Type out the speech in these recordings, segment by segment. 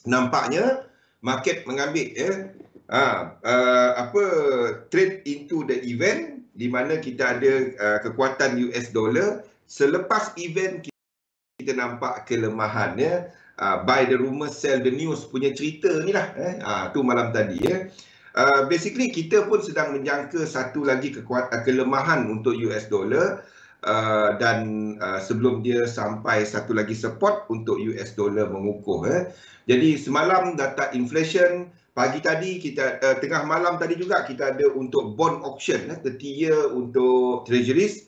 nampaknya market mengambil trade into the event di mana kita ada kekuatan US dollar. Selepas event kita nampak kelemahan buy the rumor sell the news punya cerita ni lah tu malam tadi basically kita pun sedang menjangka satu lagi kelemahan untuk US dollar dan sebelum dia sampai satu lagi support untuk US dollar mengukuh Jadi semalam data inflation, pagi tadi kita tengah malam tadi juga kita ada untuk bond auction 30 year untuk treasuries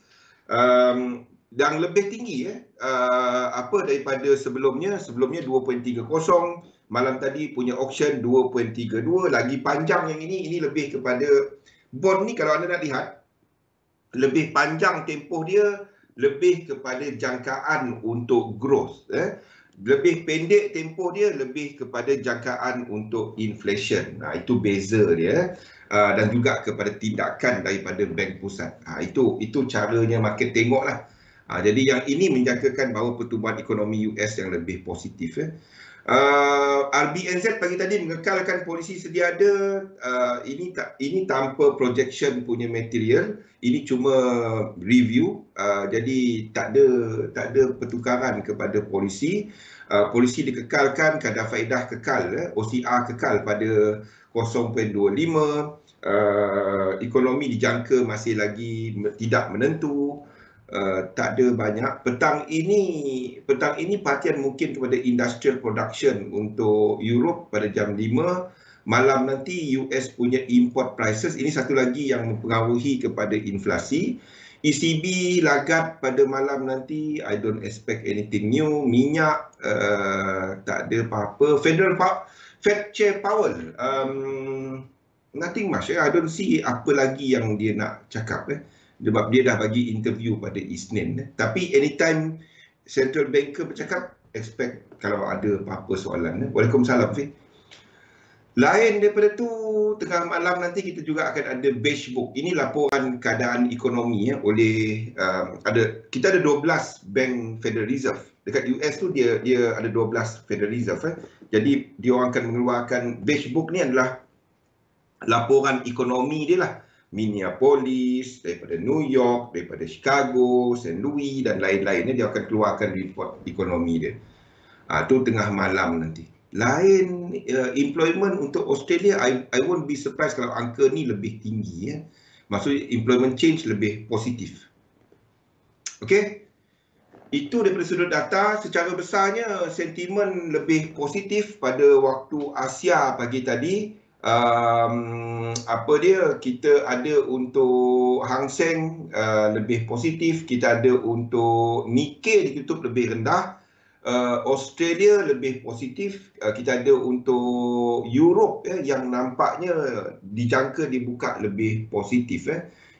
yang lebih tinggi daripada sebelumnya 2.30, malam tadi punya auction 2.32, lagi panjang yang ini lebih kepada bond ni. Kalau anda nak lihat lebih panjang tempoh dia, lebih kepada jangkaan untuk growth lebih pendek tempoh dia, lebih kepada jangkaan untuk inflation. Itu beza dia dan juga kepada tindakan daripada bank pusat. Itu caranya market tengoklah. Jadi yang ini menjangkakan bahawa pertumbuhan ekonomi US yang lebih positif. RBNZ pagi tadi mengekalkan polisi sedia ada. Ini tanpa projection punya material. Ini cuma review. Jadi tak ada pertukaran kepada polisi. Polisi dikekalkan, kadar faedah kekal, OCR kekal pada 0.25. Ekonomi dijangka masih lagi tidak menentu. Tak ada banyak. Petang ini perhatian mungkin kepada industrial production untuk Europe pada jam 5. Malam nanti US punya import prices. Ini satu lagi yang mempengaruhi kepada inflasi. ECB Lagarde pada malam nanti, I don't expect anything new. Minyak tak ada apa-apa. Fed Chair Powell, nothing much. I don't see apa lagi yang dia nak cakap. Sebab dia dah bagi interview pada Isnin. Tapi anytime central banker bercakap, expect kalau ada apa-apa soalan. Waalaikumsalam, Fiz. Lain daripada tu, tengah malam nanti kita juga akan ada Beige Book. Ini laporan keadaan ekonomi oleh kita ada 12 Bank Federal Reserve. Dekat US tu dia ada 12 Federal Reserve. Jadi dia orang akan mengeluarkan Beige Book ni adalah laporan ekonomi dia lah. Minneapolis, daripada New York, daripada Chicago, St. Louis dan lain-lain. Dia akan keluarkan report ekonomi dia. Tu tengah malam nanti. Lain employment untuk Australia, I won't be surprised kalau angka ni lebih tinggi. Maksudnya employment change lebih positif. Okey. Itu daripada sudut data. Secara besarnya sentimen lebih positif pada waktu Asia pagi tadi. Kita ada untuk Hang Seng lebih positif, kita ada untuk Nikkei ditutup lebih rendah, Australia lebih positif, kita ada untuk Europe yang nampaknya dijangka dibuka lebih positif.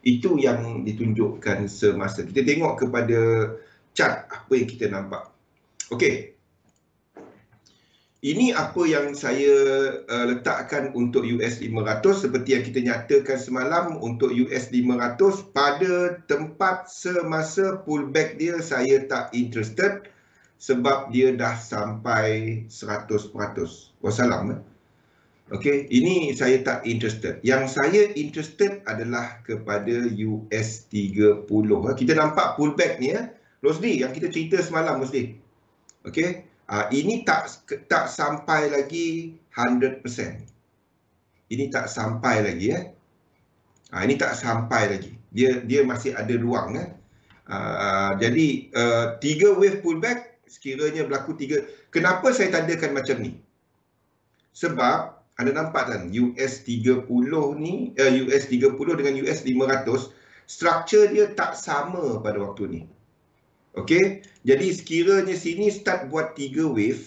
Itu yang ditunjukkan semasa. Kita tengok kepada chart apa yang kita nampak. Okey. Ini apa yang saya letakkan untuk US 500 seperti yang kita nyatakan semalam. Untuk US 500 pada tempat semasa pullback dia saya tak interested sebab dia dah sampai 100%. Wassalam. Okey, ini saya tak interested. Yang saya interested adalah kepada US 30. Kita nampak pullback ni Rosli yang kita cerita semalam Rosli. Okey. Ini tak sampai lagi 100%. Ini tak sampai lagi ini tak sampai lagi. Dia masih ada ruang Jadi 3 wave pullback sekiranya berlaku 3. Kenapa saya tandakan macam ni? Sebab anda nampak kan US 30 ni US 30 dengan US 500 struktur dia tak sama pada waktu ni. Okey, jadi sekiranya sini start buat 3 wave,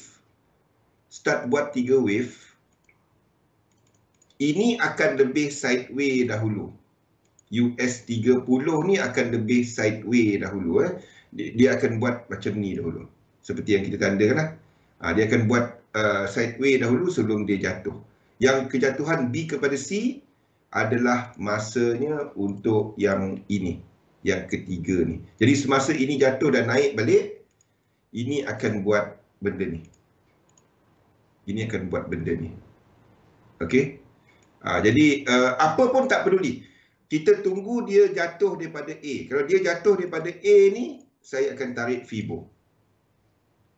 ini akan lebih sideways dahulu. US 30 ni akan lebih sideways dahulu. Dia akan buat macam ni dahulu. Seperti yang kita tandakan lah. Dia akan buat sideways dahulu sebelum dia jatuh. Yang kejatuhan B kepada C adalah masanya untuk yang ini. Yang ketiga ni. Jadi semasa ini jatuh dan naik balik, ini akan buat benda ni. Ini akan buat benda ni. Okey. Jadi apa pun tak peduli. Kita tunggu dia jatuh daripada A. Kalau dia jatuh daripada A ni, saya akan tarik Fibo.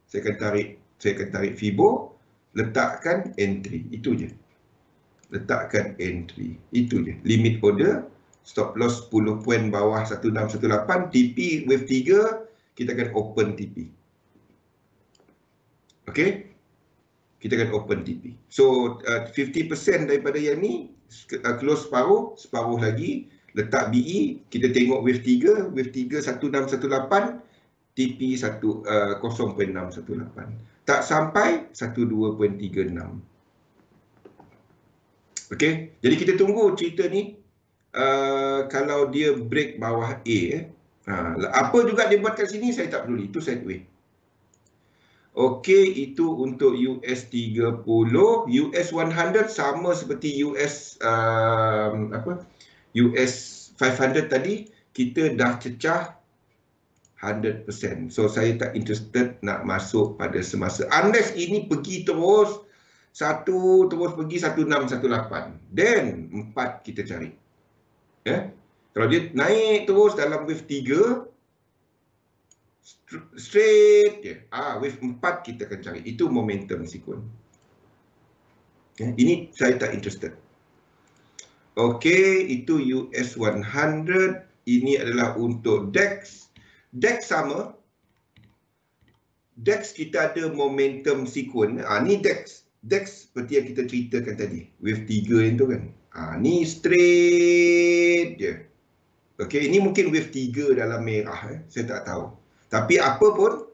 Saya akan tarik Fibo, letakkan entry. Itu je. Letakkan entry. Itu je. Limit order, stop loss 10 poin bawah 1618, TP wave 3, kita akan open TP. Okey? Kita akan open TP. So 50% daripada yang ni close separuh lagi, letak BE, kita tengok wave 3 1618, TP 0.618. Tak sampai 12.36. Okey, jadi kita tunggu cerita ni kalau dia break bawah A. Apa juga dia buat kat sini saya tak peduli, itu sideway. Okey, itu untuk US 30, US 100 sama seperti US US 500 tadi, kita dah cecah 100%. So saya tak interested nak masuk pada semasa, unless ini pergi terus pergi 1618, then 4 kita cari. Kalau dia naik terus dalam wave 3 straight je, wave 4 kita akan cari. Itu momentum sequence. Ini saya tak interested. Okey, itu US 100. Ini adalah untuk DAX. DAX sama. DAX kita ada momentum sequence. Ni DAX. DAX seperti yang kita ceritakan tadi. Wave 3 itu kan. Ni straight je. Okey, ini mungkin wave 3 dalam merah. Saya tak tahu. Tapi apa pun,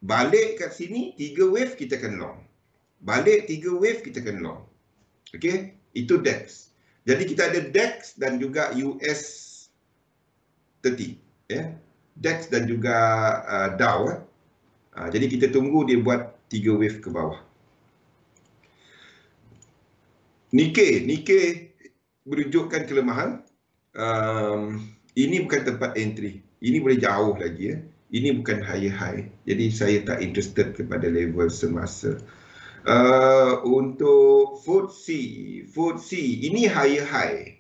balik kat sini, 3 wave kita akan long. Balik 3 wave kita akan long. Okey, itu DAX. Jadi kita ada DAX dan juga US 30. DAX dan juga Dow. Jadi kita tunggu dia buat 3 wave ke bawah. Nikkei menunjukkan kelemahan. Ini bukan tempat entry. Ini boleh jauh lagi. Ini bukan higher high. Jadi saya tak interested kepada level semasa. Untuk FTSE ini higher high.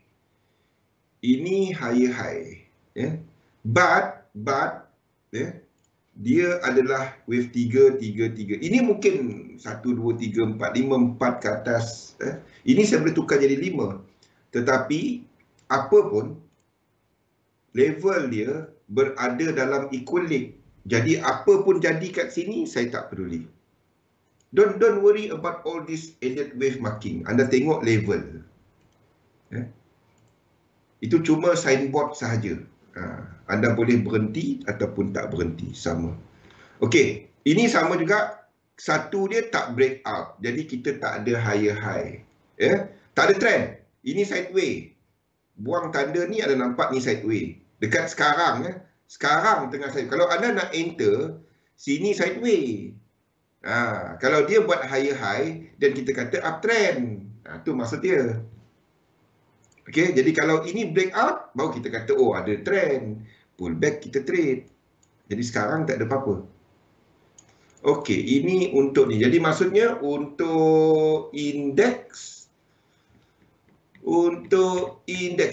Ini higher high. But dia adalah wave 3. Ini mungkin 1, 2, 3, 4, 5, 4 ke atas. Ini saya boleh tukar jadi 5. Tetapi apa pun, level dia berada dalam equilibrium. Jadi apa pun jadi kat sini, saya tak peduli. Don't worry about all this Elliott wave marking. Anda tengok level. Itu cuma signboard sahaja. Anda boleh berhenti ataupun tak berhenti, sama. Okey, ini sama juga. Satu dia tak break out. Jadi kita tak ada higher high. Tak ada trend. Ini sideway. Buang tanda ni, ada nampak ni sideway. Dekat sekarang, sekarang tengah sideway. Kalau anda nak enter, sini sideway. Kalau dia buat higher high, dan kita kata uptrend. Tu maksud dia. Okey, jadi kalau ini breakout, baru kita kata, oh ada trend. Pullback kita trade. Jadi sekarang tak ada apa-apa. Okey, ini untuk ni. Jadi maksudnya untuk indeks,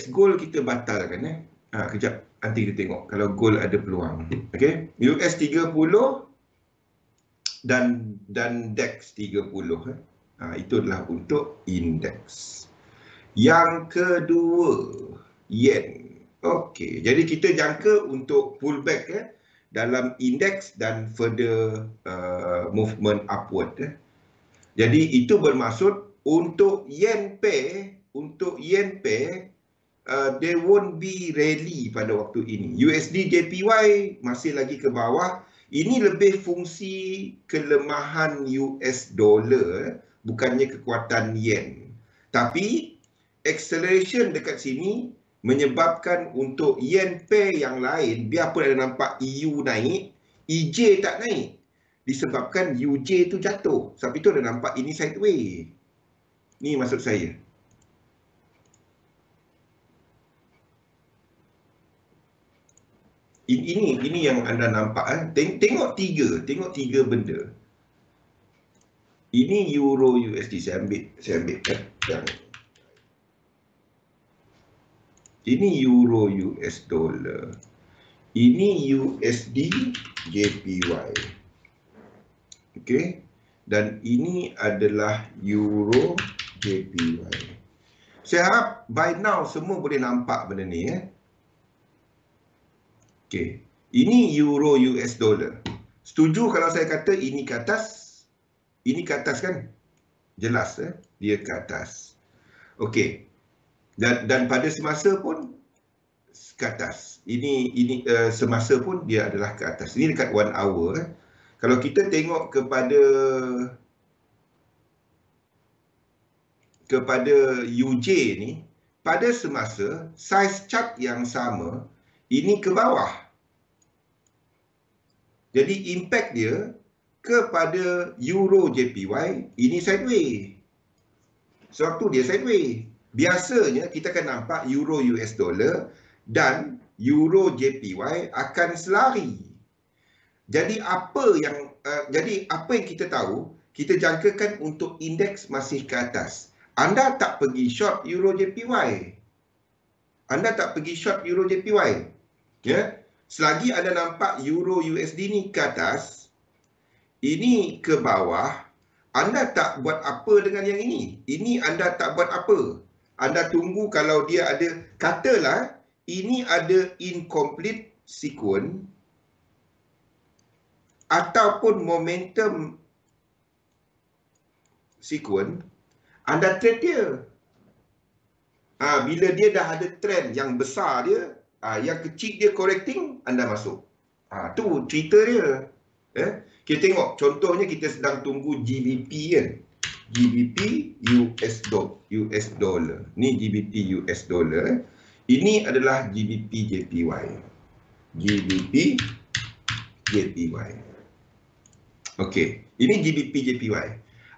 gold kita batalkan. Kejap, nanti kita tengok kalau gold ada peluang. Okey, US 30 dan DAX 30. Itu adalah untuk indeks. Yang kedua, yen. Okey, jadi kita jangka untuk pullback dalam indeks dan further movement upward. Jadi itu bermaksud untuk yen pair, there won't be rally pada waktu ini. USD JPY masih lagi ke bawah. Ini lebih fungsi kelemahan US dollar, bukannya kekuatan yen. Tapi acceleration dekat sini menyebabkan untuk yen pair yang lain, biarpun ada nampak EU naik, EJ tak naik. Disebabkan UJ tu jatuh. Sebab itu ada nampak ini sideway. Ni maksud saya. Ini yang anda nampak. Tengok tiga benda. Ini euro USD. Saya ambil kan yang ini euro US dollar. Ini USD JPY. Okey. Dan ini adalah euro JPY. Saya harap by now semua boleh nampak benda ni Okey. Ini euro US dollar. Setuju kalau saya kata ini ke atas? Ini ke atas kan? Jelas dia ke atas. Okey. Dan pada semasa pun ke atas. Ini semasa pun dia adalah ke atas. Ini dekat 1 hour. Kalau kita tengok kepada UJ ni, pada semasa saiz chart yang sama, ini ke bawah. Jadi impact dia kepada euro JPY ini sideways. Sebab tu dia sideways. Biasanya kita akan nampak euro US dollar dan euro JPY akan selari. Jadi apa yang kita tahu, kita jangkakan untuk indeks masih ke atas. Anda tak pergi short euro JPY. Anda tak pergi short euro JPY. Ya. Selagi anda nampak euro USD ni ke atas, ini ke bawah, anda tak buat apa dengan yang ini. Ini anda tak buat apa. Anda tunggu kalau dia ada, katalah ini ada incomplete sequence ataupun momentum sequence, anda trade dia. Bila dia dah ada trend yang besar dia, yang kecil dia correcting, anda masuk. Tu cerita dia. Kita tengok, contohnya kita sedang tunggu GBP kan. GBP US dollar. Ni GBP US dollar. Ini adalah GBP JPY. GBP JPY. Okey, ini GBP JPY.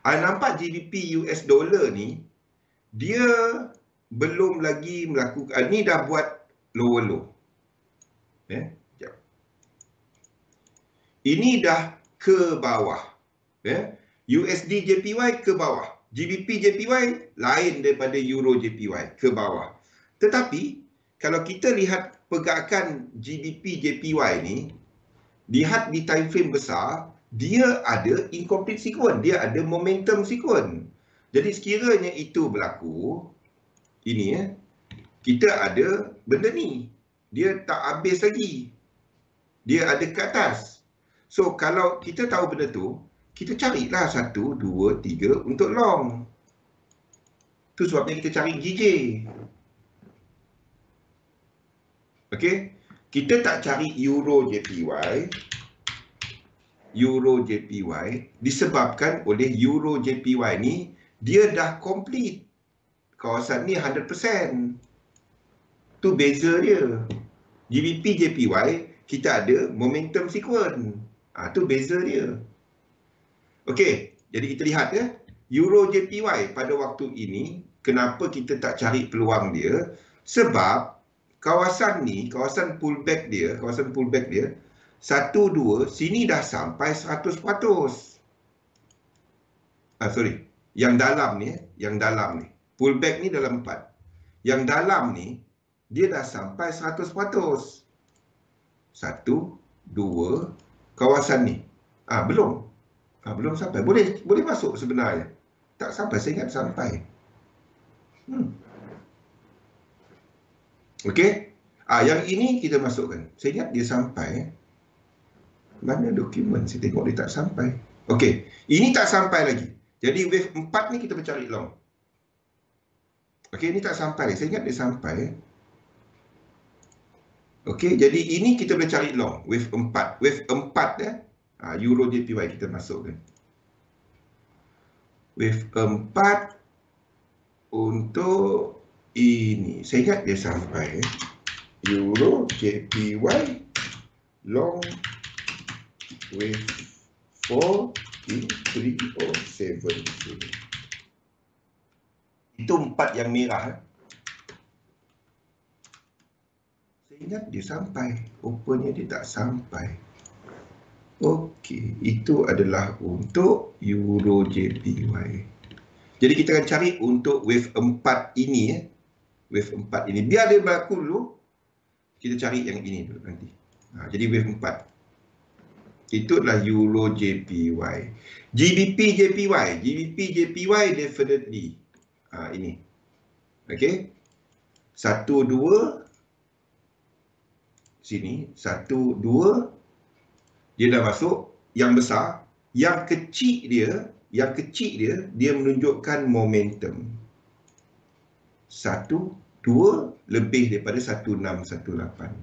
Nampak GBP US dollar ni, dia belum lagi melakukan, ni dah buat lower low. Ini dah ke bawah. USD JPY ke bawah. GBP JPY lain daripada Euro JPY, ke bawah. Tetapi, kalau kita lihat pergerakan GBP JPY ni, lihat di time frame besar, dia ada incomplete sequence, dia ada momentum sequence. Jadi sekiranya itu berlaku, ini kita ada benda ni. Dia tak habis lagi. Dia ada ke atas. So, kalau kita tahu benda tu, kita carilah 1, 2, 3 untuk long. Itu sebabnya kita cari GJ. Okey? Kita tak cari Euro JPY. Euro JPY disebabkan oleh Euro JPY ni, dia dah complete. Kawasan ni 100%. Tu beza dia. GBP JPY, kita ada momentum sequence. Tu beza dia. Okey, jadi kita lihat Euro JPY pada waktu ini, kenapa kita tak cari peluang dia? Sebab kawasan ni, kawasan pullback dia, 1, 2, sini dah sampai 100%. Sorry, yang dalam ni, pullback ni dalam 4. Yang dalam ni, dia dah sampai 100%. 1, 2, kawasan ni. Belum. Belum sampai. Boleh masuk sebenarnya. Tak sampai, saya ingat sampai. Okey. Yang ini kita masukkan. Saya ingat dia sampai. Mana dokumen? Saya tengok dia tak sampai. Okey. Ini tak sampai lagi. Jadi wave 4 ni kita mencari long. Okey, ini tak sampai. Saya ingat dia sampai. Okey, jadi ini kita boleh cari long. Wave 4. Wave 4 Euro JPY kita masukkan. Wave 4 untuk ini. Saya ingat dia sampai. Euro JPY long wave 4 in 3070. Itu 4 yang merah. Saya ingat dia sampai. Rupanya dia tak sampai. Okey, itu adalah untuk Euro JPY. Jadi kita akan cari untuk wave 4 ini wave 4 ini. Biar dia berlaku dulu, kita cari yang ini dulu nanti. Jadi wave 4. Itu adalah Euro JPY. GBP JPY. GBP JPY definitely. Ini. Okey. 1, 2. Sini. 1, 2. Dia dah masuk. Yang besar. Yang kecil dia, dia menunjukkan momentum. 1, 2 lebih daripada 1618.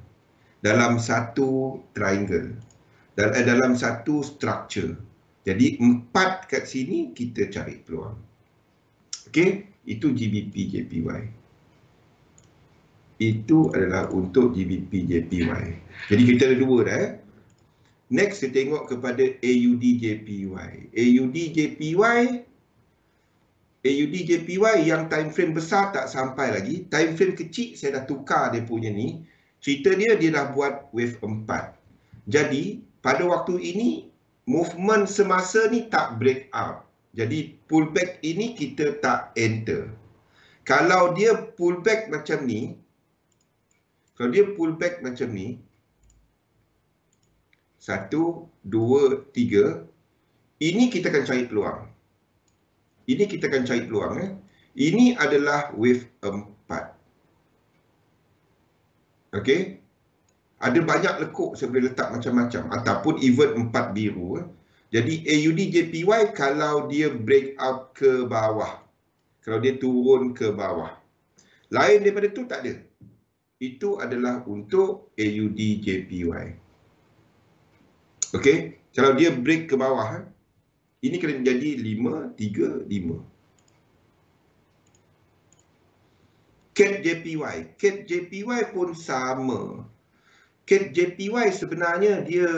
Dalam satu triangle. Dalam satu structure. Jadi 4 kat sini kita cari peluang. Okey, itu GBP JPY. Itu adalah untuk GBP JPY. Jadi kita ada dua dah. Next kita tengok kepada AUD JPY. AUD JPY yang time frame besar tak sampai lagi. Time frame kecil saya dah tukar dia punya ni. Cerita dia dah buat wave 4. Jadi pada waktu ini movement semasa ni tak break out. Jadi pullback ini kita tak enter. Kalau dia pullback macam ni, kalau dia pullback macam ni, 1, 2, 3, ini kita akan cari peluang. Ini kita akan cari peluang. Ini adalah wave 4. Okey. Ada banyak lekuk saya boleh letak macam-macam. Ataupun even 4 biru. Jadi AUD JPY kalau dia break out ke bawah. Kalau dia turun ke bawah. Lain daripada tu tak ada. Itu adalah untuk AUD JPY. Okey. Kalau dia break ke bawah. Ini kena menjadi 5, 3, 5. CAD JPY. CAD JPY pun sama. CAD JPY sebenarnya dia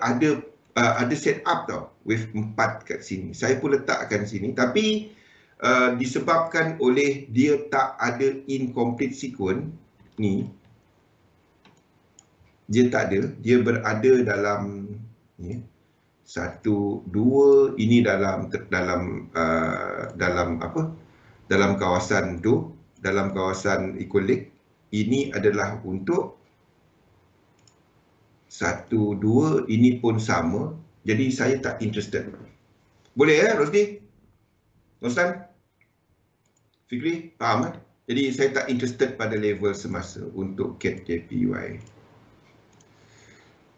ada set up tau. Wave 4 kat sini. Saya pun letakkan sini. Tapi disebabkan oleh dia tak ada incomplete sequence ni. Dia tak ada. Dia berada dalam ni. 1, 2. Ini dalam apa? Dalam kawasan tu. Dalam kawasan equilibrium. Ini adalah untuk 1, 2, ini pun sama. Jadi saya tak interested. Boleh Rosdi? Rostan? Fikri? Faham Jadi saya tak interested pada level semasa untuk CAD JPY.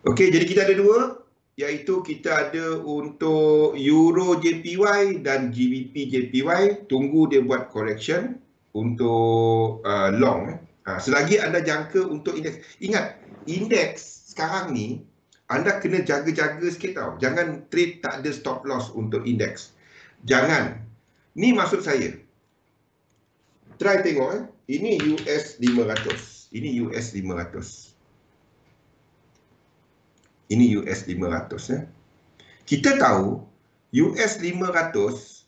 Okey, jadi kita ada dua. Iaitu kita ada untuk Euro JPY dan GBP JPY. Tunggu dia buat correction untuk long. Selagi anda jangka untuk indeks. Ingat, indeks sekarang ni anda kena jaga-jaga sikit tau. Jangan trade tak ada stop loss untuk indeks. Jangan. Ni maksud saya. Try tengok Ini US 500. Ini US 500. Ini US 500 Kita tahu US 500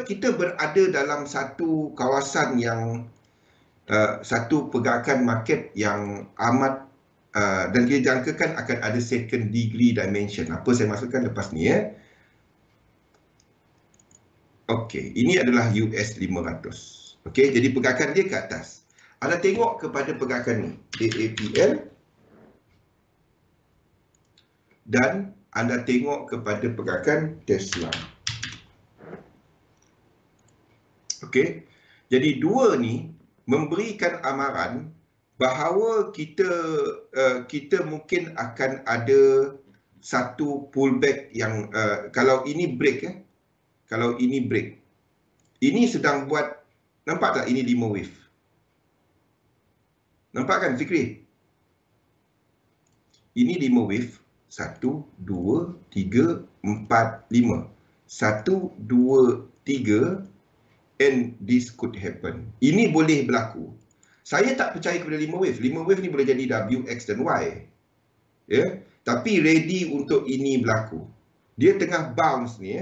kita berada dalam satu kawasan yang satu pergerakan market yang amat dan kita jangkakan akan ada second degree dimension. Apa saya maksudkan lepas ni Okey, ini adalah US 500. Okey, jadi pergerakan dia ke atas. Anda tengok kepada pergerakan ni, AAPL, dan anda tengok kepada pergerakan Tesla. Okey, jadi dua ni memberikan amaran bahawa kita mungkin akan ada satu pullback yang kalau ini break kalau ini break, ini sedang buat, nampak tak ini 5 wave? Nampak kan Fikri? Ini 5 wave. 1, 2, 3, 4, 5. 1, 2, 3 and this could happen. Ini boleh berlaku. Saya tak percaya kepada 5 wave. 5 wave ni boleh jadi W, X dan Y. Ya, tapi ready untuk ini berlaku. Dia tengah bounce ni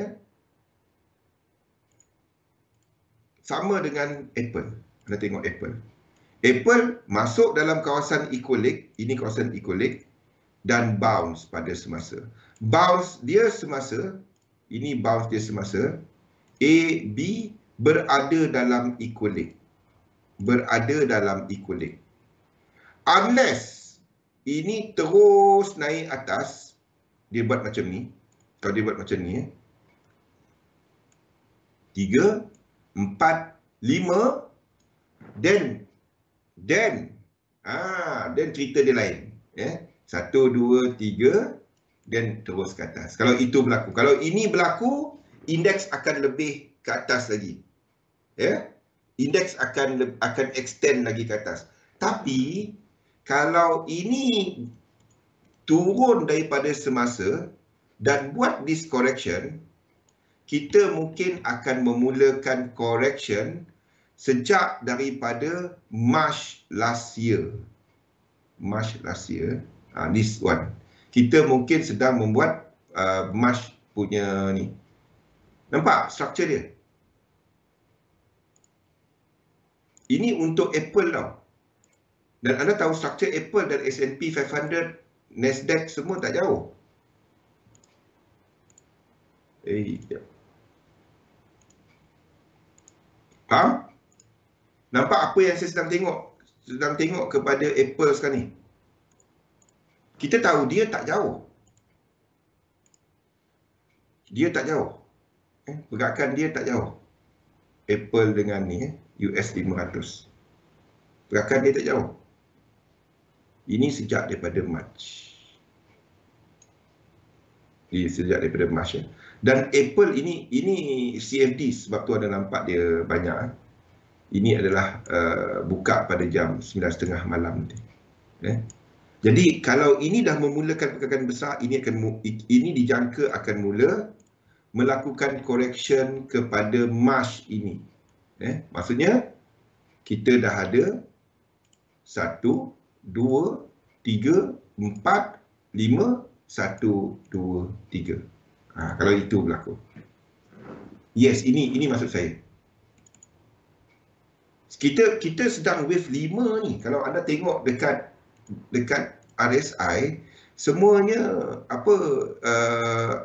sama dengan Apple. Anda tengok Apple. Apple masuk dalam kawasan equilibrium, ini kawasan equilibrium, dan bounce pada semasa. bounce dia semasa, ini bounce dia semasa, A, B berada dalam equilibrium. Berada dalam equilibrium. Unless ini terus naik atas, dia buat macam ni. Kalau dia buat macam ni, 3, 4, 5, then cerita dia lain. 1, 2, 3, dan terus ke atas. Kalau itu berlaku. Kalau ini berlaku, indeks akan lebih ke atas lagi. Indeks akan extend lagi ke atas. Tapi kalau ini turun daripada semasa dan buat this correction, kita mungkin akan memulakan correction sejak daripada March last year. This one. Kita mungkin sedang membuat March punya ni. Nampak struktur dia? Ini untuk Apple tau. Dan anda tahu struktur Apple dan S&P 500, Nasdaq semua tak jauh. Faham? Nampak apa yang saya sedang tengok? Sedang tengok kepada Apple sekarang ni. Kita tahu dia tak jauh. Dia tak jauh. Pergerakan dia tak jauh. Apple dengan ni, US 500. Pergerakan dia tak jauh. Ini sejak daripada March. Dan Apple ini CFD, sebab tu anda nampak dia banyak. Ini adalah buka pada jam 9.30 malam nanti. Jadi kalau ini dah memulakan pergerakan besar, ini dijangka akan mula melakukan correction kepada March ini. Maksudnya kita dah ada 1, 2, 3, 4, 5, 1, 2, 3. Kalau itu berlaku. Yes, ini maksud saya. Kita sedang wave 5 ni. Kalau anda tengok dekat RSI, semuanya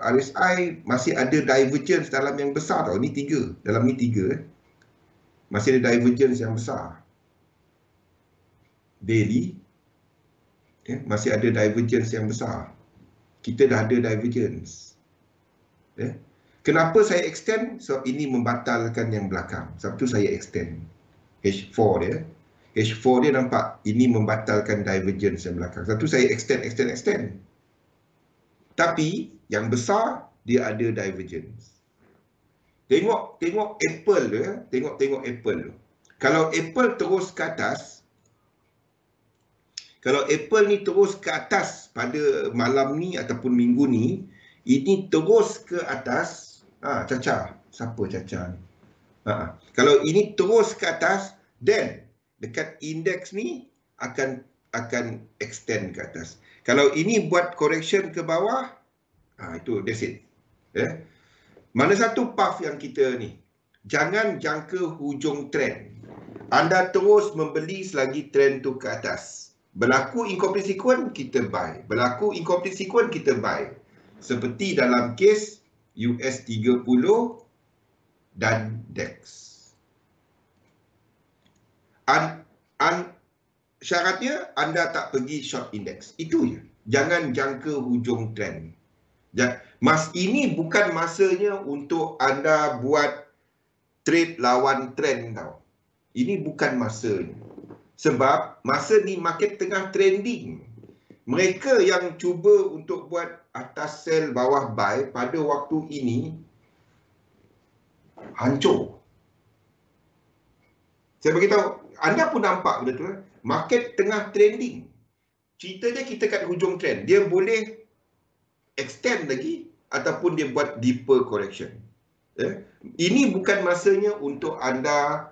RSI masih ada divergence dalam yang besar tau. Ni 3, dalam ni 3 masih ada divergence yang besar. Daily masih ada divergence yang besar. Kita dah ada divergence. Kenapa saya extend? Sebab ini membatalkan yang belakang. Sebab tu saya extend H4 dia. H4 dia nampak ini membatalkan divergence yang belakang. Sebab tu saya extend. Tapi yang besar dia ada divergence. Tengok Apple dia, tengok Apple tu. Kalau Apple terus ke atas, kalau Apple ni terus ke atas pada malam ni ataupun minggu ni, ini terus ke atas, Caca. Siapa Caca ni? Kalau ini terus ke atas, then dekat indeks ni akan extend ke atas. Kalau ini buat correction ke bawah, itu that's it. Mana satu path yang kita ni? Jangan jangka hujung trend. Anda terus membeli selagi trend tu ke atas. Berlaku incomplete sequence, kita buy. Berlaku incomplete sequence, kita buy. Seperti dalam kes US 30 dan DAX. Syaratnya anda tak pergi short index. Itu je. Jangan jangka hujung trend. Ini bukan masanya untuk anda buat trade lawan trend tau. Ini bukan masanya. Sebab masa ni market tengah trending. Mereka yang cuba untuk buat atas sell bawah buy pada waktu ini hancur. Saya beritahu, anda pun nampak benda tu. Market tengah trending. Ceritanya kita kat hujung trend. Dia boleh extend lagi ataupun dia buat deeper correction. Ini bukan masanya untuk anda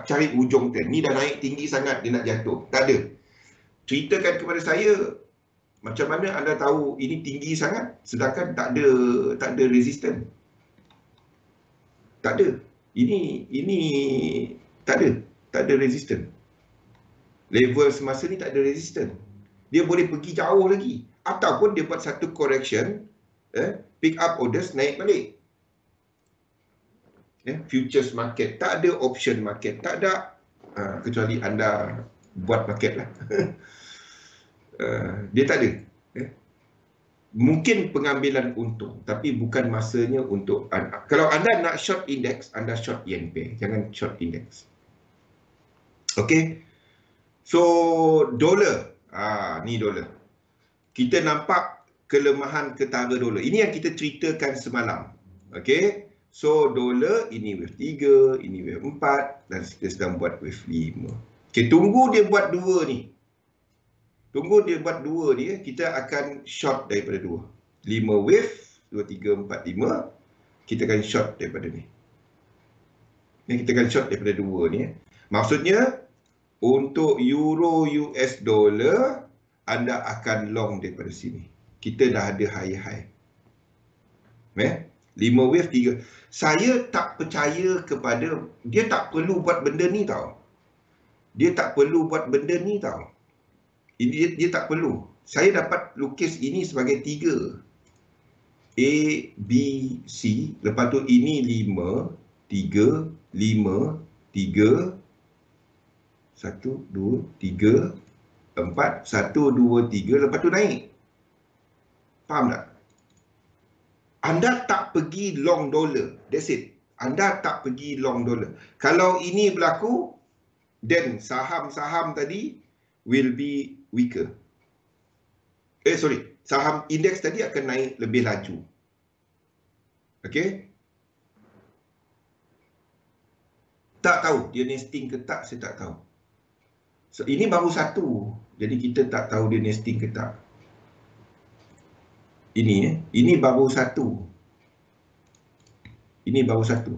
cari hujung trend. Ni dah naik tinggi sangat, dia nak jatuh. Tak ada. Ceritakan kepada saya macam mana anda tahu ini tinggi sangat sedangkan tak ada resistance. Tak ada. Ini tak ada resistance. Level semasa ni tak ada resistance. Dia boleh pergi jauh lagi ataupun dia buat satu correction pick up orders, naik balik. Futures market, tak ada option market, tak ada, kecuali anda buat market lah. Dia tak ada. Mungkin pengambilan untung, tapi bukan masanya untuk kalau anda nak short index, anda short yen pair, jangan short index. Okay, so dolar, ni dolar. Kita nampak kelemahan ketara dolar. Ini yang kita ceritakan semalam. Okay, so dolar ini wave 3, ini wave 4, dan kita sedang buat wave 5. Okay, tunggu dia buat dua ni. Tunggu dia buat dua ni, kita akan short daripada dua. 5 wave, 2, 3, 4, 5. Kita akan short daripada ni. Kita akan short daripada dua ni. Maksudnya, untuk euro US dollar, anda akan long daripada sini. Kita dah ada high-high. 5 wave, 3. Saya tak percaya kepada, dia tak perlu buat benda ni tau. Dia tak perlu buat benda ni tau. Dia tak perlu. Saya dapat lukis ini sebagai 3. A, B, C. Lepas tu ini 5, 3, 5, 3. 1, 2, 3, 4. 1, 2, 3. Lepas tu naik. Faham tak? Anda tak pergi long dollar. That's it. Anda tak pergi long dollar. Kalau ini berlaku, then saham-saham tadi will be weaker. Saham indeks tadi akan naik lebih laju. Okay? Tak tahu dia nesting ke tak, saya tak tahu. So, ini baru satu. Jadi kita tak tahu dia nesting ke tak. Ini baru satu. Ini baru satu.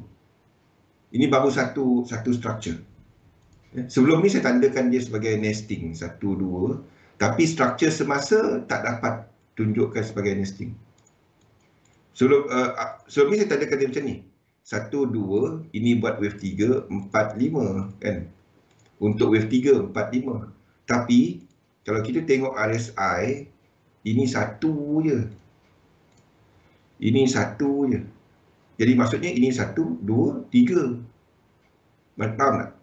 Ini baru satu structure. Sebelum ni saya tandakan dia sebagai nesting 1, 2, tapi struktur semasa tak dapat tunjukkan sebagai nesting. Sebelum ni saya tandakan dia macam ni. 1, 2, ini buat wave 3, 4, 5 kan. Untuk wave 3, 4, 5. Tapi kalau kita tengok RSI, ini satu je. Ini satu je. Jadi maksudnya ini 1, 2, 3. Faham tak?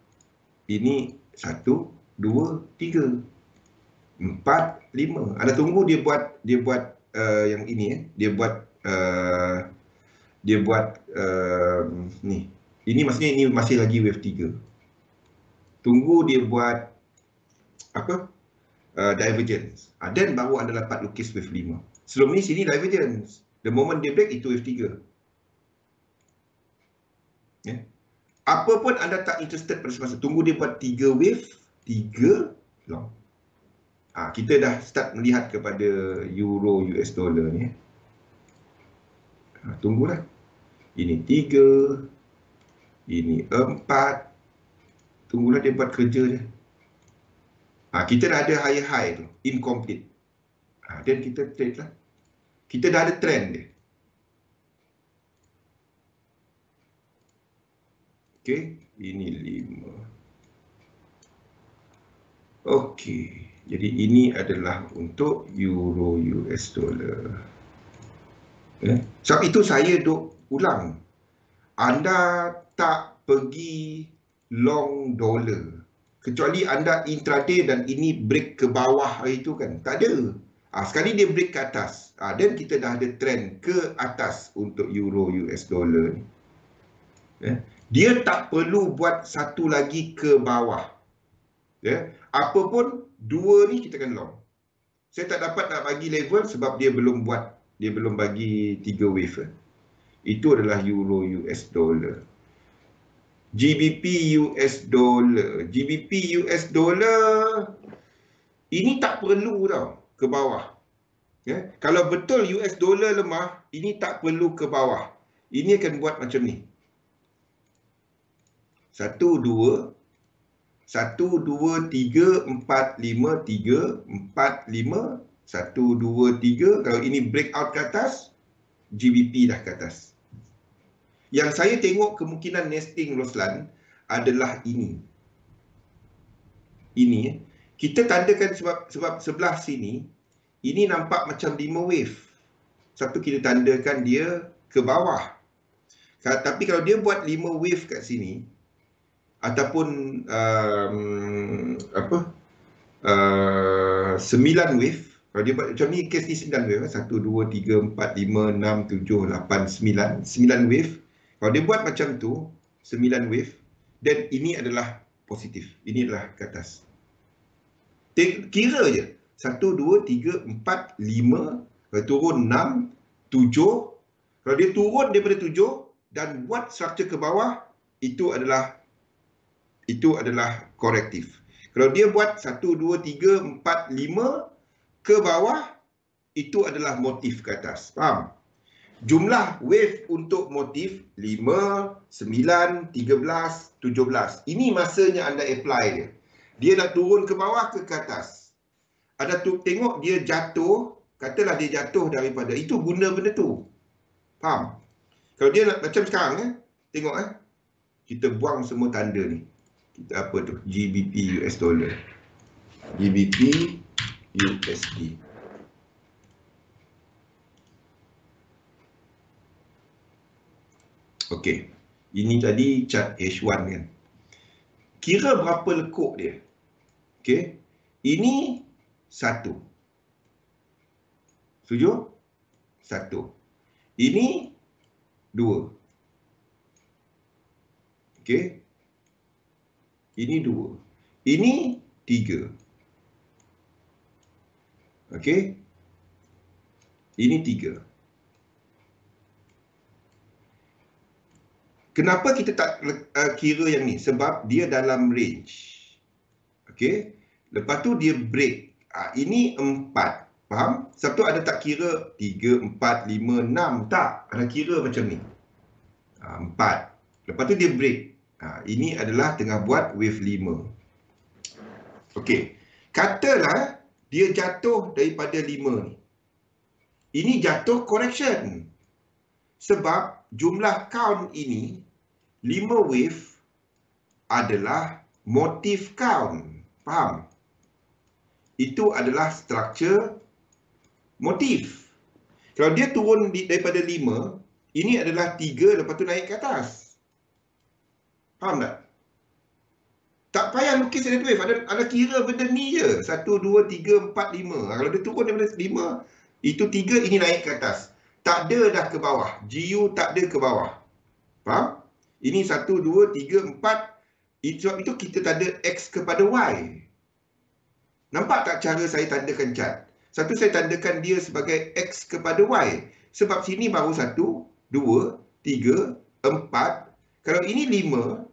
Ini 1, 2, 3, 4, 5. Anda tunggu dia buat yang ini dia buat ni. Ini maksudnya ini masih lagi wave 3. Tunggu dia buat apa? Divergence. Dan baru anda dapat lukis wave 5. Sebelum ni sini divergence. The moment dia break itu wave 3. Apa pun anda tak interested pada semasa. Tunggu dia buat 3 wave, 3 long. Kita dah start melihat kepada euro US dollar ni. Tunggulah. Ini 3. Ini 4. Tunggulah dia buat kerja dia. Kita dah ada high-high tu. Incomplete. Dan kita trade lah. Kita dah ada trend dia. Okey, ini 5. Okey, jadi ini adalah untuk euro US dollar. Sebab itu saya duk ulang. Anda tak pergi long dollar. Kecuali anda intraday dan ini break ke bawah hari itu kan. Tak ada. Sekali dia break ke atas. Dan kita dah ada trend ke atas untuk euro US dollar ni. Dia tak perlu buat satu lagi ke bawah. Apa pun, dua ni kita akan long. Saya tak dapat nak bagi level sebab dia belum bagi 3 wave. Itu adalah euro US dollar. GBP US dollar. GBP US dollar ini tak perlu tau ke bawah. Kalau betul US dollar lemah, ini tak perlu ke bawah. Ini akan buat macam ni. 1, 2, 1, 2, 3, 4, 5, 3, 4, 5, 1, 2, 3. Kalau ini breakout ke atas, GBP dah ke atas. Yang saya tengok kemungkinan nesting Roslan adalah ini. Ini kita tandakan sebab sebelah sini ini nampak macam 5 wave. satu kita tandakan dia ke bawah. Tapi kalau dia buat 5 wave kat sini, ataupun 9 wave, kalau dia buat macam ni, kes ni 9 wave, 1, 2, 3, 4, 5, 6, 7, 8, 9, 9 wave. Kalau dia buat macam tu, 9 wave, dan ini adalah positif, ini adalah ke atas. Kira je, 1, 2, 3, 4, 5, kalau turun 6, 7, kalau dia turun daripada 7 dan buat struktur ke bawah, itu adalah korektif. Kalau dia buat 1, 2, 3, 4, 5 ke bawah, itu adalah motif ke atas. Faham? Jumlah wave untuk motif 5, 9, 13, 17. Ini masanya anda apply dia. Dia nak turun ke bawah ke atas. Ada tu tengok dia jatuh, katalah dia jatuh daripada, itu guna benda tu. Faham? Kalau dia nak macam sekarang, tengok kita buang semua tanda ni. Kita apa tu? GBP US dollar. GBP USD. Okey. Ini tadi chart H1 kan. Kira berapa lekuk dia. Okey. Ini 1. Setuju? 1. Ini 2. Okey. Ini 2. Ini 3. Okey. Ini 3. Kenapa kita tak kira yang ni? Sebab dia dalam range. Okey. Lepas tu dia break. Ini 4. Faham? Sebab tu ada tak kira 3, 4, 5, 6. Tak. Ada kira macam ni. 4. Lepas tu dia break. Ini adalah tengah buat wave 5. Okey. Katalah dia jatuh daripada 5 ni. Ini jatuh correction. Sebab jumlah count ini, 5 wave adalah motif count. Faham? Itu adalah struktur motif. Kalau dia turun daripada 5, ini adalah 3, lepas tu naik ke atas. Faham tak? Tak payah lukis edit wave. Ada kira benda ni je. 1, 2, 3, 4, 5. Kalau dia turun daripada 5, itu 3, ini naik ke atas. Tak ada dah ke bawah. GU tak ada ke bawah. Faham? Ini 1, 2, 3, 4. Sebab itu kita tanda X kepada Y. Nampak tak cara saya tandakan chart? Satu, saya tandakan dia sebagai X kepada Y. Sebab sini baru 1, 2, 3, 4. Kalau ini 5,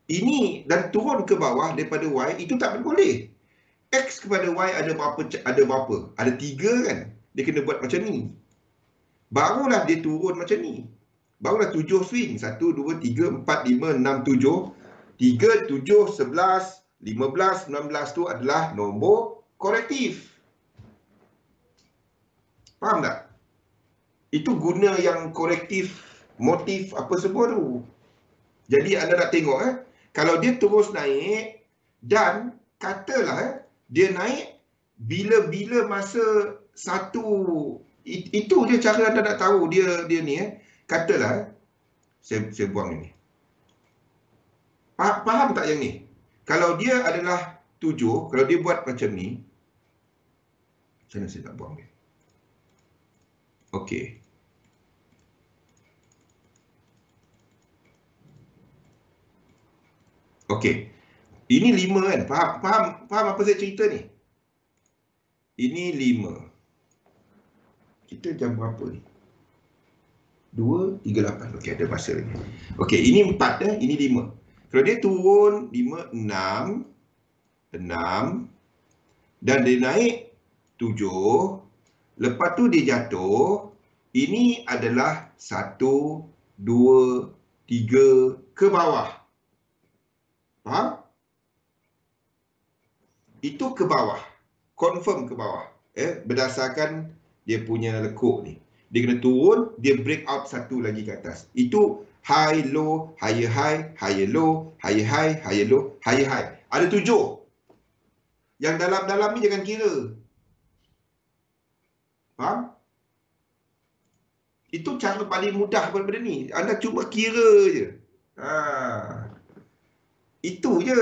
ini dan turun ke bawah daripada Y, itu tak boleh. X kepada Y ada berapa? Ada 3 kan? Dia kena buat macam ni. Barulah dia turun macam ni. Barulah 7 swing. 1, 2, 3, 4, 5, 6, 7. 3, 7, 11, 15, 16 tu adalah nombor korektif. Faham tak? Itu guna yang korektif, motif apa semua tu. Jadi anda nak tengok kalau dia terus naik dan katalah dia naik bila-bila masa satu, itu je cara anda nak tahu dia ni katalah saya buang ini. Faham tak yang ni? Kalau dia adalah 7, kalau dia buat macam ni, macam mana saya nak buang dia? Okey. Okey. Ini 5 kan? Faham apa saya cerita ni? Ini 5. Kita jam berapa ni? 2.38. Okey, ada masa lagi. Okey, ini 4 ini 5. Kalau dia turun 5, 6 dan dia naik 7, lepas tu dia jatuh, ini adalah 1, 2, 3 ke bawah. Faham? Itu ke bawah. Confirm ke bawah. Berdasarkan dia punya lekuk ni. Dia kena turun, dia break out satu lagi ke atas. Itu high, low, higher high, higher low, higher high, higher low, higher high. Ada 7. Yang dalam-dalam ni jangan kira. Faham? Itu cara paling mudah daripada ni. Anda cuma kira je. Itu je.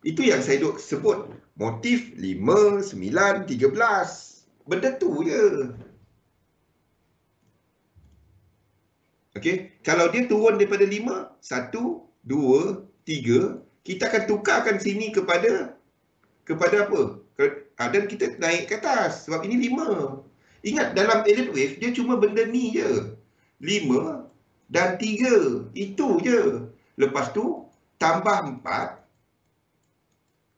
Itu yang saya duk sebut. Motif 5, 9, 13. Benda tu je. Okey, kalau dia turun daripada 5, 1, 2, 3, kita akan tukarkan sini kepada apa? Dan kita naik ke atas sebab ini 5. Ingat dalam Elliott wave dia cuma benda ni je. 5 dan 3. Itu je. Lepas tu tambah 4.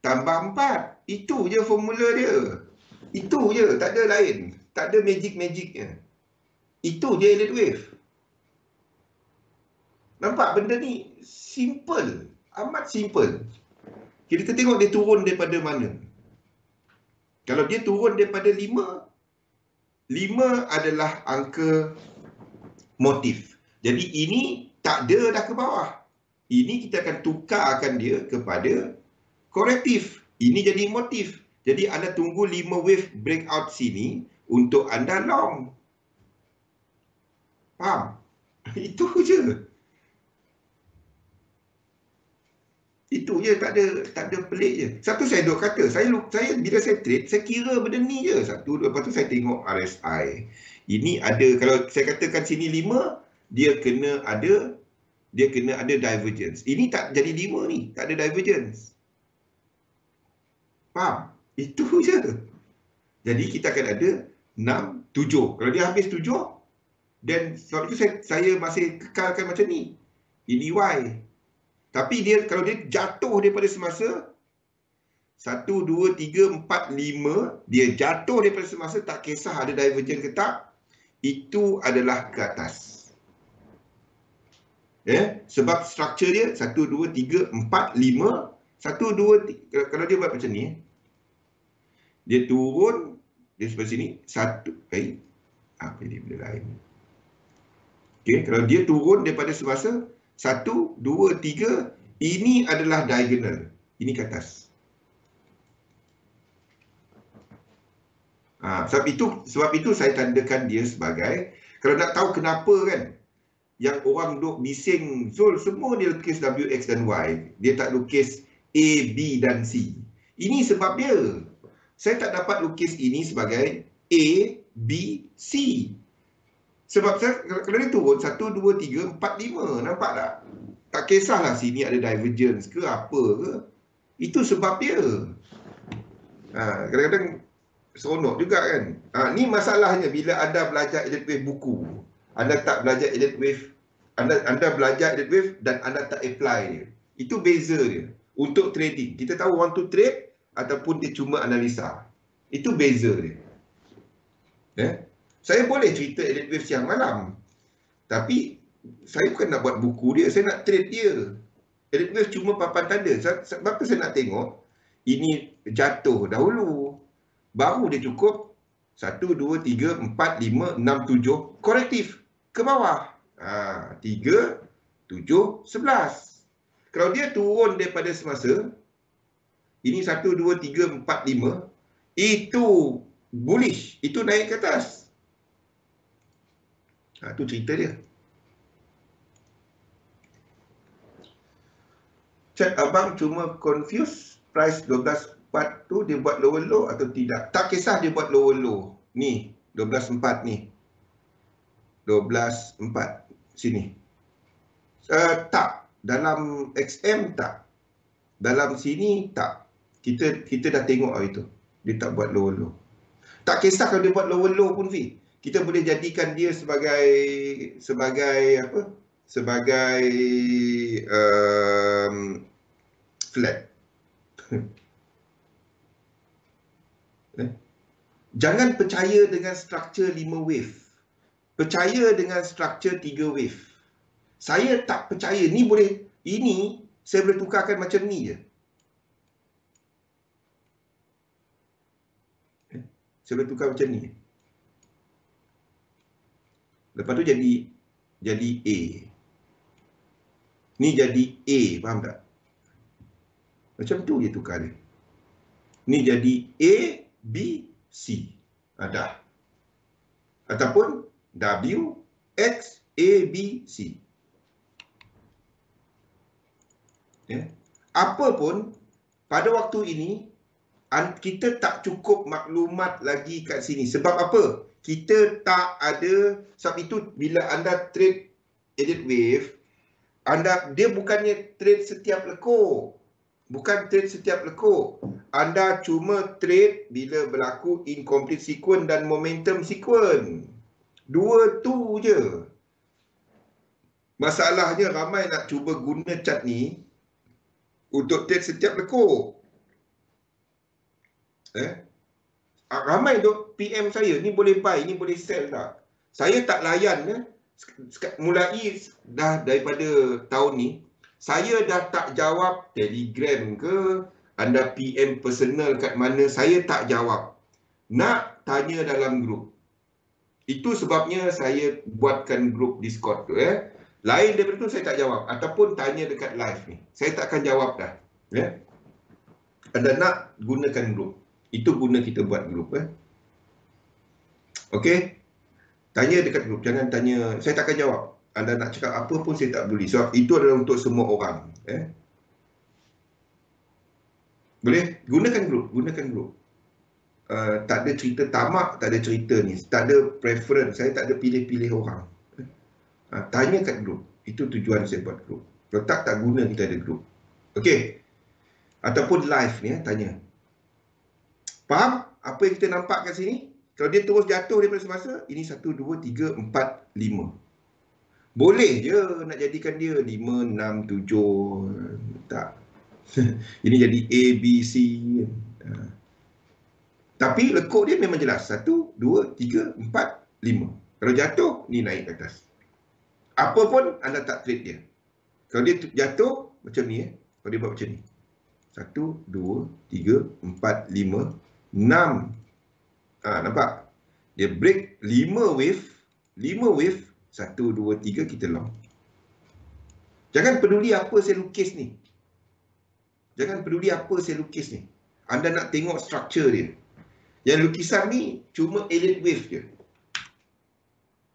Tambah 4. Itu je formula dia. Itu je, tak ada lain. Tak ada magic-magicnya. Itu je Elliott wave. Nampak benda ni simple. Amat simple. Kita tengok dia turun daripada mana. Kalau dia turun daripada 5, 5 adalah angka motif. Jadi ini tak ada dah ke bawah. Ini kita akan tukarkan dia kepada korektif. Ini jadi motif. Jadi anda tunggu 5 wave breakout sini untuk anda long. Faham? Itu je. Itu je, tak ada pelik je. Satu saya duk kata, saya bila saya trade, saya kira benda ni je. Satu, lepas tu saya tengok RSI. Ini ada, kalau saya katakan sini 5, dia kena ada divergence. Ini tak jadi 5 ni, tak ada divergence. Faham? Itu je. Jadi kita akan ada 6, 7. Kalau dia habis 7, dan sebab itu saya masih kekalkan macam ni. Ini Y. Tapi dia kalau dia jatuh daripada semasa 1, 2, 3, 4, 5, dia jatuh daripada semasa, tak kisah ada divergent ke tak, itu adalah ke atas. Sebab struktur dia 1, 2, 3, 4, 5, 1, 2, 3, kalau dia buat macam ni, dia turun, dia seperti sini, 1, apa ini benda lain. Okay, kalau dia turun daripada semasa 1, 2, 3, ini adalah diagonal. Ini ke atas. Sebab itu saya tandakan dia sebagai, kalau nak tahu kenapa kan, yang orang duk bising, Zul, semua dia lukis W, X dan Y. Dia tak lukis A, B dan C. Ini sebab dia. Saya tak dapat lukis ini sebagai A, B, C. Sebab kalau dia turun 1, 2, 3, 4, 5. Nampak tak? Tak kisahlah sini ada divergence ke apa ke. Itu sebab dia. Kadang-kadang seronok juga kan. Ni masalahnya bila anda belajar Elliott wave buku. Anda tak belajar Elliott wave. Anda belajar Elliott wave dan anda tak apply dia. Itu beza dia. Untuk trading. Kita tahu want to trade ataupun dia cuma analisa. Itu beza dia. Saya boleh cerita Elliott wave siang malam. Tapi saya bukan nak buat buku dia, saya nak trade dia. Elliott wave cuma papan tanda. Sebab tu saya nak tengok ini jatuh dahulu. Baru dia cukup 1, 2, 3, 4, 5, 6, 7 korektif ke bawah. 3, 7, 11. Kalau dia turun daripada semasa ini 1, 2, 3, 4, 5, itu bullish, itu naik ke atas. Itu cerita dia. Chat abang cuma confuse price 12.4 tu dia buat lower low atau tidak. Tak kisah dia buat lower low. Ni 12.4 ni. 12.4 sini. Tak. Dalam XM tak. Dalam sini tak. Kita dah tengok itu. Dia tak buat lower low. Tak kisah kalau dia buat lower low pun Fi. Kita boleh jadikan dia sebagai apa? Sebagai flat. Jangan percaya dengan struktur 5 wave. Percaya dengan struktur 3 wave. Saya tak percaya. Ini saya boleh tukarkan macam ni je. Saya boleh tukar macam ni. Lepas tu jadi A. Ni jadi A, faham tak? Macam tu je tukar dia. Ni jadi A, B, C. Dah. Ataupun W, X, A, B, C. Apa pun pada waktu ini kita tak cukup maklumat lagi kat sini. Sebab apa? Kita tak ada, sebab itu bila anda trade elite wave, dia bukannya trade setiap lekuk. Bukan trade setiap lekuk. Anda cuma trade bila berlaku incomplete sequence dan momentum sequence. Dua tu je. Masalahnya ramai nak cuba guna chart ni untuk trade setiap lekuk. Ramai duk PM saya, ni boleh buy, ni boleh sell tak? Saya tak layan. Mulai dah daripada tahun ni, saya dah tak jawab Telegram ke, anda PM personal kat mana, saya tak jawab. Nak tanya dalam grup. Itu sebabnya saya buatkan grup Discord tu. Lain daripada tu saya tak jawab. Ataupun tanya dekat live ni. Saya tak akan jawab dah. Anda nak gunakan grup. Itu guna kita buat grup. Okey. Tanya dekat grup. Jangan tanya. Saya tak akan jawab. Anda nak cakap apa pun saya tak peduli. Sebab itu adalah untuk semua orang. Boleh? Gunakan grup. Gunakan grup. Tak ada cerita tamak. Tak ada cerita ni. Tak ada preference. Saya tak ada pilih-pilih orang. Tanya kat grup. Itu tujuan saya buat grup. Kalau tak guna kita ada grup. Okey. Ataupun live ni. Tanya. Faham apa yang kita nampak kat sini? Kalau dia terus jatuh daripada semasa, ini 1, 2, 3, 4, 5. Boleh je nak jadikan dia 5, 6, 7. Tak. Ini jadi A, B, C. Tapi lekuk dia memang jelas. 1, 2, 3, 4, 5. Kalau jatuh, ni naik ke atas. Apa pun anda tak trade dia. Kalau dia jatuh, macam ni. Kalau dia buat macam ni. 1, 2, 3, 4, 5, 6. Nampak? Dia break 5 wave. 5 wave. 1, 2, 3 kita long. Jangan peduli apa saya lukis ni. Jangan peduli apa saya lukis ni. Anda nak tengok structure dia. Yang lukisan ni cuma elite wave je.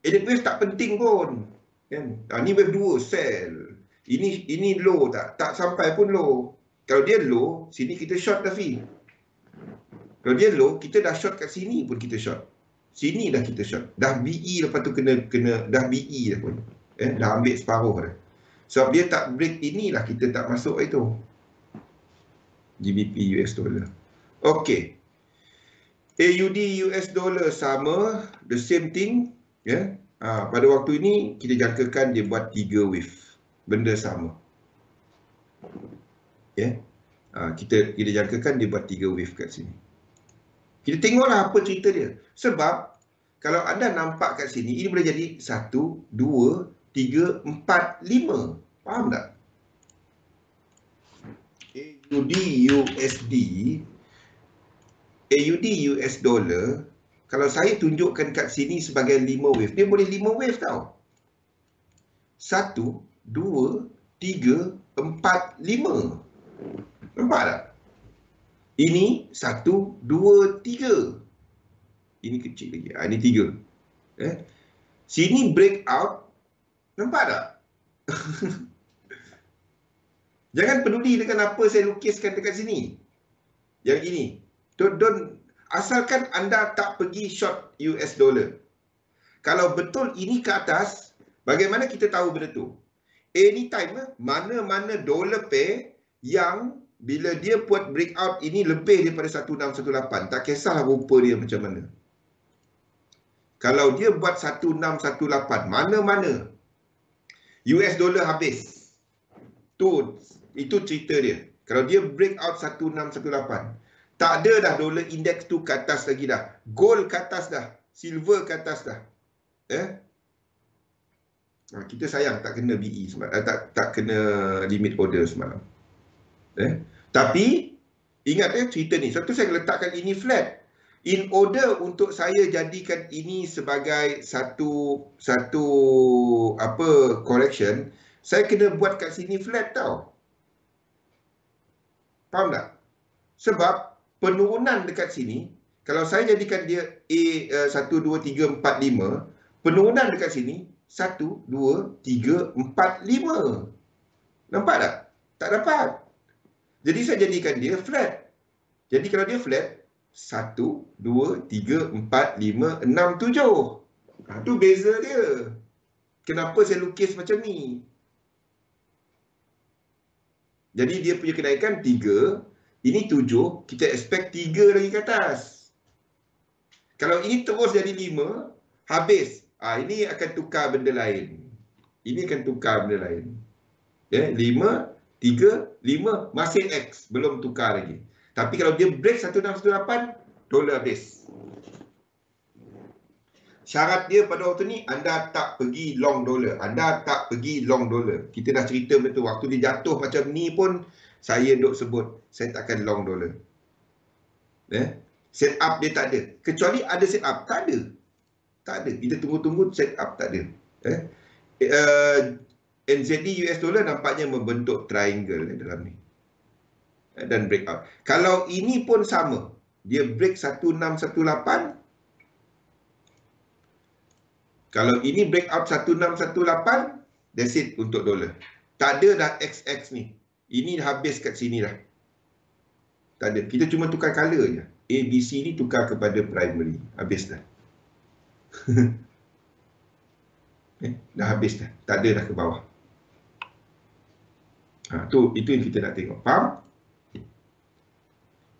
Elite wave tak penting pun. Ni wave 2 sell. Ini low tak? Tak sampai pun low. Kalau dia low, sini kita short dah fee. Kalau dia low, kita dah short kat sini pun kita short. Sini dah kita short. Dah BE lepas tu kena dah BE dah pun. Dah ambil separuh dah. Sebab dia tak break inilah kita tak masuk itu. GBP US dollar. Okey. AUD US dollar sama, the same thing. Pada waktu ini kita jangkakan dia buat 3 wave. Benda sama. Kita jangkakan dia buat 3 wave kat sini. Kita tengoklah apa cerita dia. Sebab kalau anda nampak kat sini, ini boleh jadi 1, 2, 3, 4, 5. Faham tak? AUD USD, AUD US dollar, kalau saya tunjukkan kat sini sebagai 5 wave, dia boleh 5 wave tau. 1, 2, 3, 4, 5. Nampak tak? Ini 1, 2, 3. Ini kecil lagi. Ini 3. Sini breakout. Nampak tak? Jangan peduli dengan apa saya lukiskan dekat sini. Yang ini. Don't, asalkan anda tak pergi short US dollar. Kalau betul ini ke atas, bagaimana kita tahu benda tu? Anytime, mana-mana dollar pair yang bila dia buat breakout ini lebih daripada 1618, tak kisahlah rupa dia macam mana. Kalau dia buat 1618, mana-mana US dollar habis. Itu cerita dia. Kalau dia breakout 1618, tak ada dah dollar index tu ke atas lagi dah. Gold ke atas dah. Silver ke atas dah. Kita sayang tak kena BE semalam. Tak kena limit order semalam. Tapi ingat cerita ni. Sebab tu saya letakkan ini flat. In order untuk saya jadikan ini sebagai satu correction, saya kena buat kat sini flat tau. Faham tak? Sebab penurunan dekat sini, kalau saya jadikan dia A 1, 2, 3, 4, 5, Penurunan dekat sini 1, 2, 3, 4, 5. Nampak tak? Tak dapat. Jadi saya jadikan dia flat. Jadi kalau dia flat 1, 2, 3, 4, 5, 6, 7. Itu beza dia. Kenapa saya lukis macam ni? Jadi dia punya kenaikan 3, ini 7, kita expect 3 lagi ke atas. Kalau ini terus jadi 5, habis. Ini akan tukar benda lain. Ini akan tukar benda lain. 5, 3, 5, masih X. Belum tukar lagi. Tapi kalau dia break 1618, dolar habis. Syarat dia pada waktu ni, anda tak pergi long dollar. Anda tak pergi long dollar. Kita dah cerita benda tu. Waktu dia jatuh macam ni pun, saya duk sebut, saya takkan long dollar. Set up dia tak ada. Kecuali ada set up. Tak ada. Tak ada. Kita tunggu-tunggu set up tak ada. NZD US dollar nampaknya membentuk triangle dalam ni. Dan breakout. Kalau ini pun sama. Dia break 1618. Kalau ini breakout 1618, that's it untuk dolar. Tak ada dah XX ni. Ini habis kat sini dah. Tak ada. Kita cuma tukar color je. ABC ni tukar kepada primary. Habis dah. Dah habis dah. Tak ada dah ke bawah. Itu yang kita nak tengok. Faham?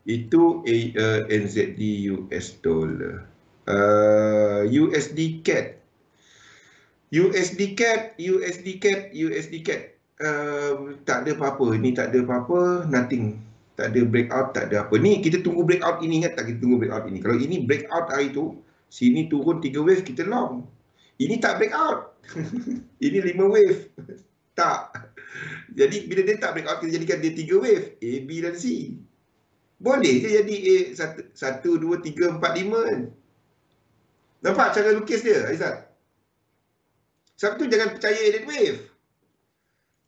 Itu NZD US dollar. USD CAD. USD CAD. Tak ada apa-apa. Ni tak ada apa-apa. Nothing. Tak ada breakout, tak ada apa. Ni kita tunggu breakout ini. Ingat tak kita tunggu breakout ini. Kalau ini breakout hari tu, sini turun 3 wave, kita long. Ini tak breakout. Ini 5 wave. Tak. Jadi bila dia tak breakout, kita jadikan dia 3 wave. A, B dan C. Boleh je jadi A 1, 2, 3, 4, 5 kan. Nampak cara lukis dia, Aizat? Sebab tu jangan percaya elite wave.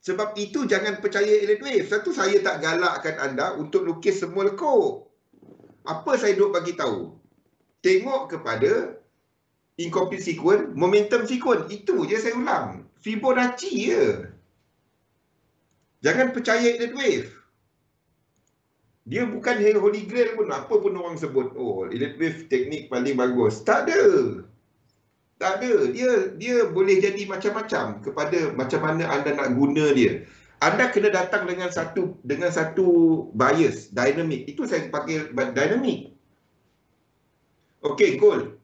Sebab itu jangan percaya elite wave. Satu, saya tak galakkan anda untuk lukis semua lekuk. Apa saya duk bagi tahu? Tengok kepada incomplete sequence, momentum sequence. Itu je saya ulang. Fibonacci je. Jangan percaya elite wave. Dia bukan holy grail pun. Apa pun orang sebut. Oh, elite wave teknik paling bagus. Tak ada. Tak ada. Dia boleh jadi macam-macam kepada macam mana anda nak guna dia. Anda kena datang dengan satu bias, dynamic. Itu saya pakai dynamic. Okey, gold.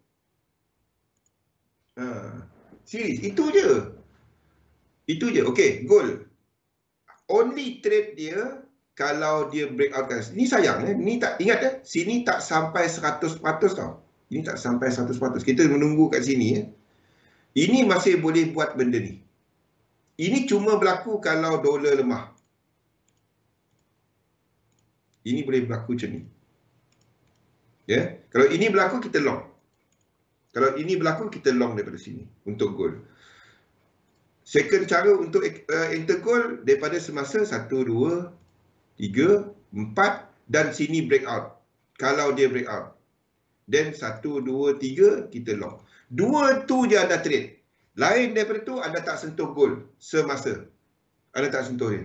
Series. Itu je. Okey, gold. Only trade dia kalau dia breakout kan. Ni sayang. Ni tak, ingat sini tak sampai 100% tau. Ini tak sampai 100%. Kita menunggu kat sini. Ini masih boleh buat benda ni. Ini cuma berlaku kalau dolar lemah. Ini boleh berlaku macam ni. Kalau ini berlaku, kita long. Kalau ini berlaku, kita long daripada sini untuk gold. Second cara untuk enter gold daripada semasa 1, 2, 3, 4 dan sini breakout. Kalau dia breakout. Then 1, 2, 3 kita long. 2 tu je anda trade. Lain daripada tu anda tak sentuh gold semasa. Anda tak sentuh dia.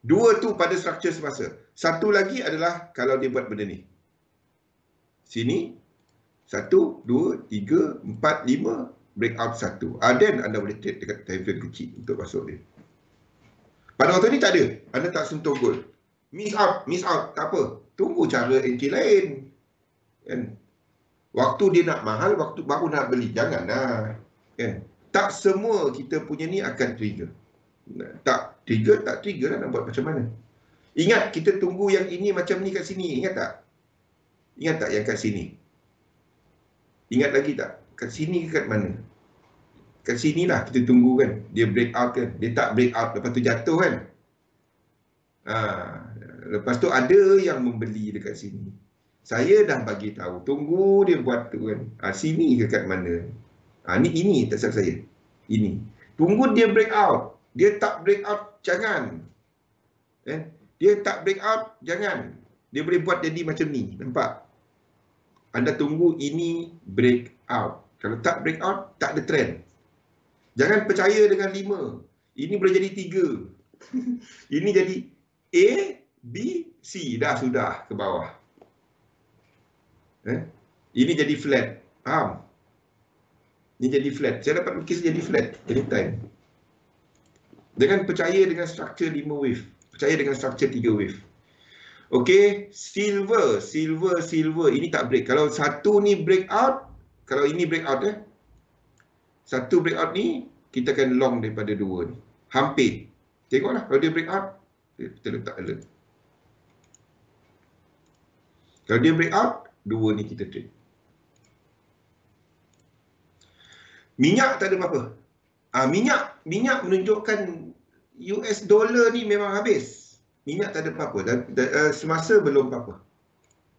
2 tu pada struktur semasa. Satu lagi adalah kalau dia buat benda ni. Sini 1, 2, 3, 4, 5 breakout 1. Then anda boleh trade dekat time frame kecil untuk masuk dia. Pada waktu ni tak ada. Anda tak sentuh gold. Miss out. Tak apa. Tunggu cara entry lain. Kan? Waktu dia nak mahal, waktu baru nak beli. Janganlah. Kan? Tak semua kita punya ni akan trigger. Tak trigger lah nak buat macam mana. Ingat, kita tunggu yang ini macam ni kat sini. Ingat tak? Ingat tak yang kat sini? Ingat lagi tak? Kat sini ke kat mana? Kat sini lah kita tunggu kan. Dia break out kan. Dia tak break out. Lepas tu jatuh kan. Lepas tu ada yang membeli dekat sini. Saya dah bagi tahu. Tunggu dia buat tu kan. Sini ke kat mana? Ini tak salah saya. Ini. Tunggu dia break out. Dia tak break out, jangan. Dia tak break out, jangan. Dia boleh buat jadi macam ni. Nampak? Anda tunggu ini break out. Kalau tak breakout, tak ada trend. Jangan percaya dengan 5. Ini boleh jadi 3. Ini jadi A, B, C. Dah sudah ke bawah. Ini jadi flat. Faham? Ini jadi flat. Saya dapat lukis jadi flat anytime. Jangan percaya dengan struktur 5 wave. Percaya dengan struktur 3 wave. Okey, silver. Ini tak break. Kalau satu ni breakout, kalau ini breakout satu breakout ni, kita akan long daripada 2 ni. Hampir. Tengoklah kalau dia breakout, kita letak alert. Kalau dia breakout, 2 ni kita trade. Minyak tak ada apa-apa. Minyak menunjukkan US dollar ni memang habis. Minyak tak ada apa-apa. Semasa belum apa-apa.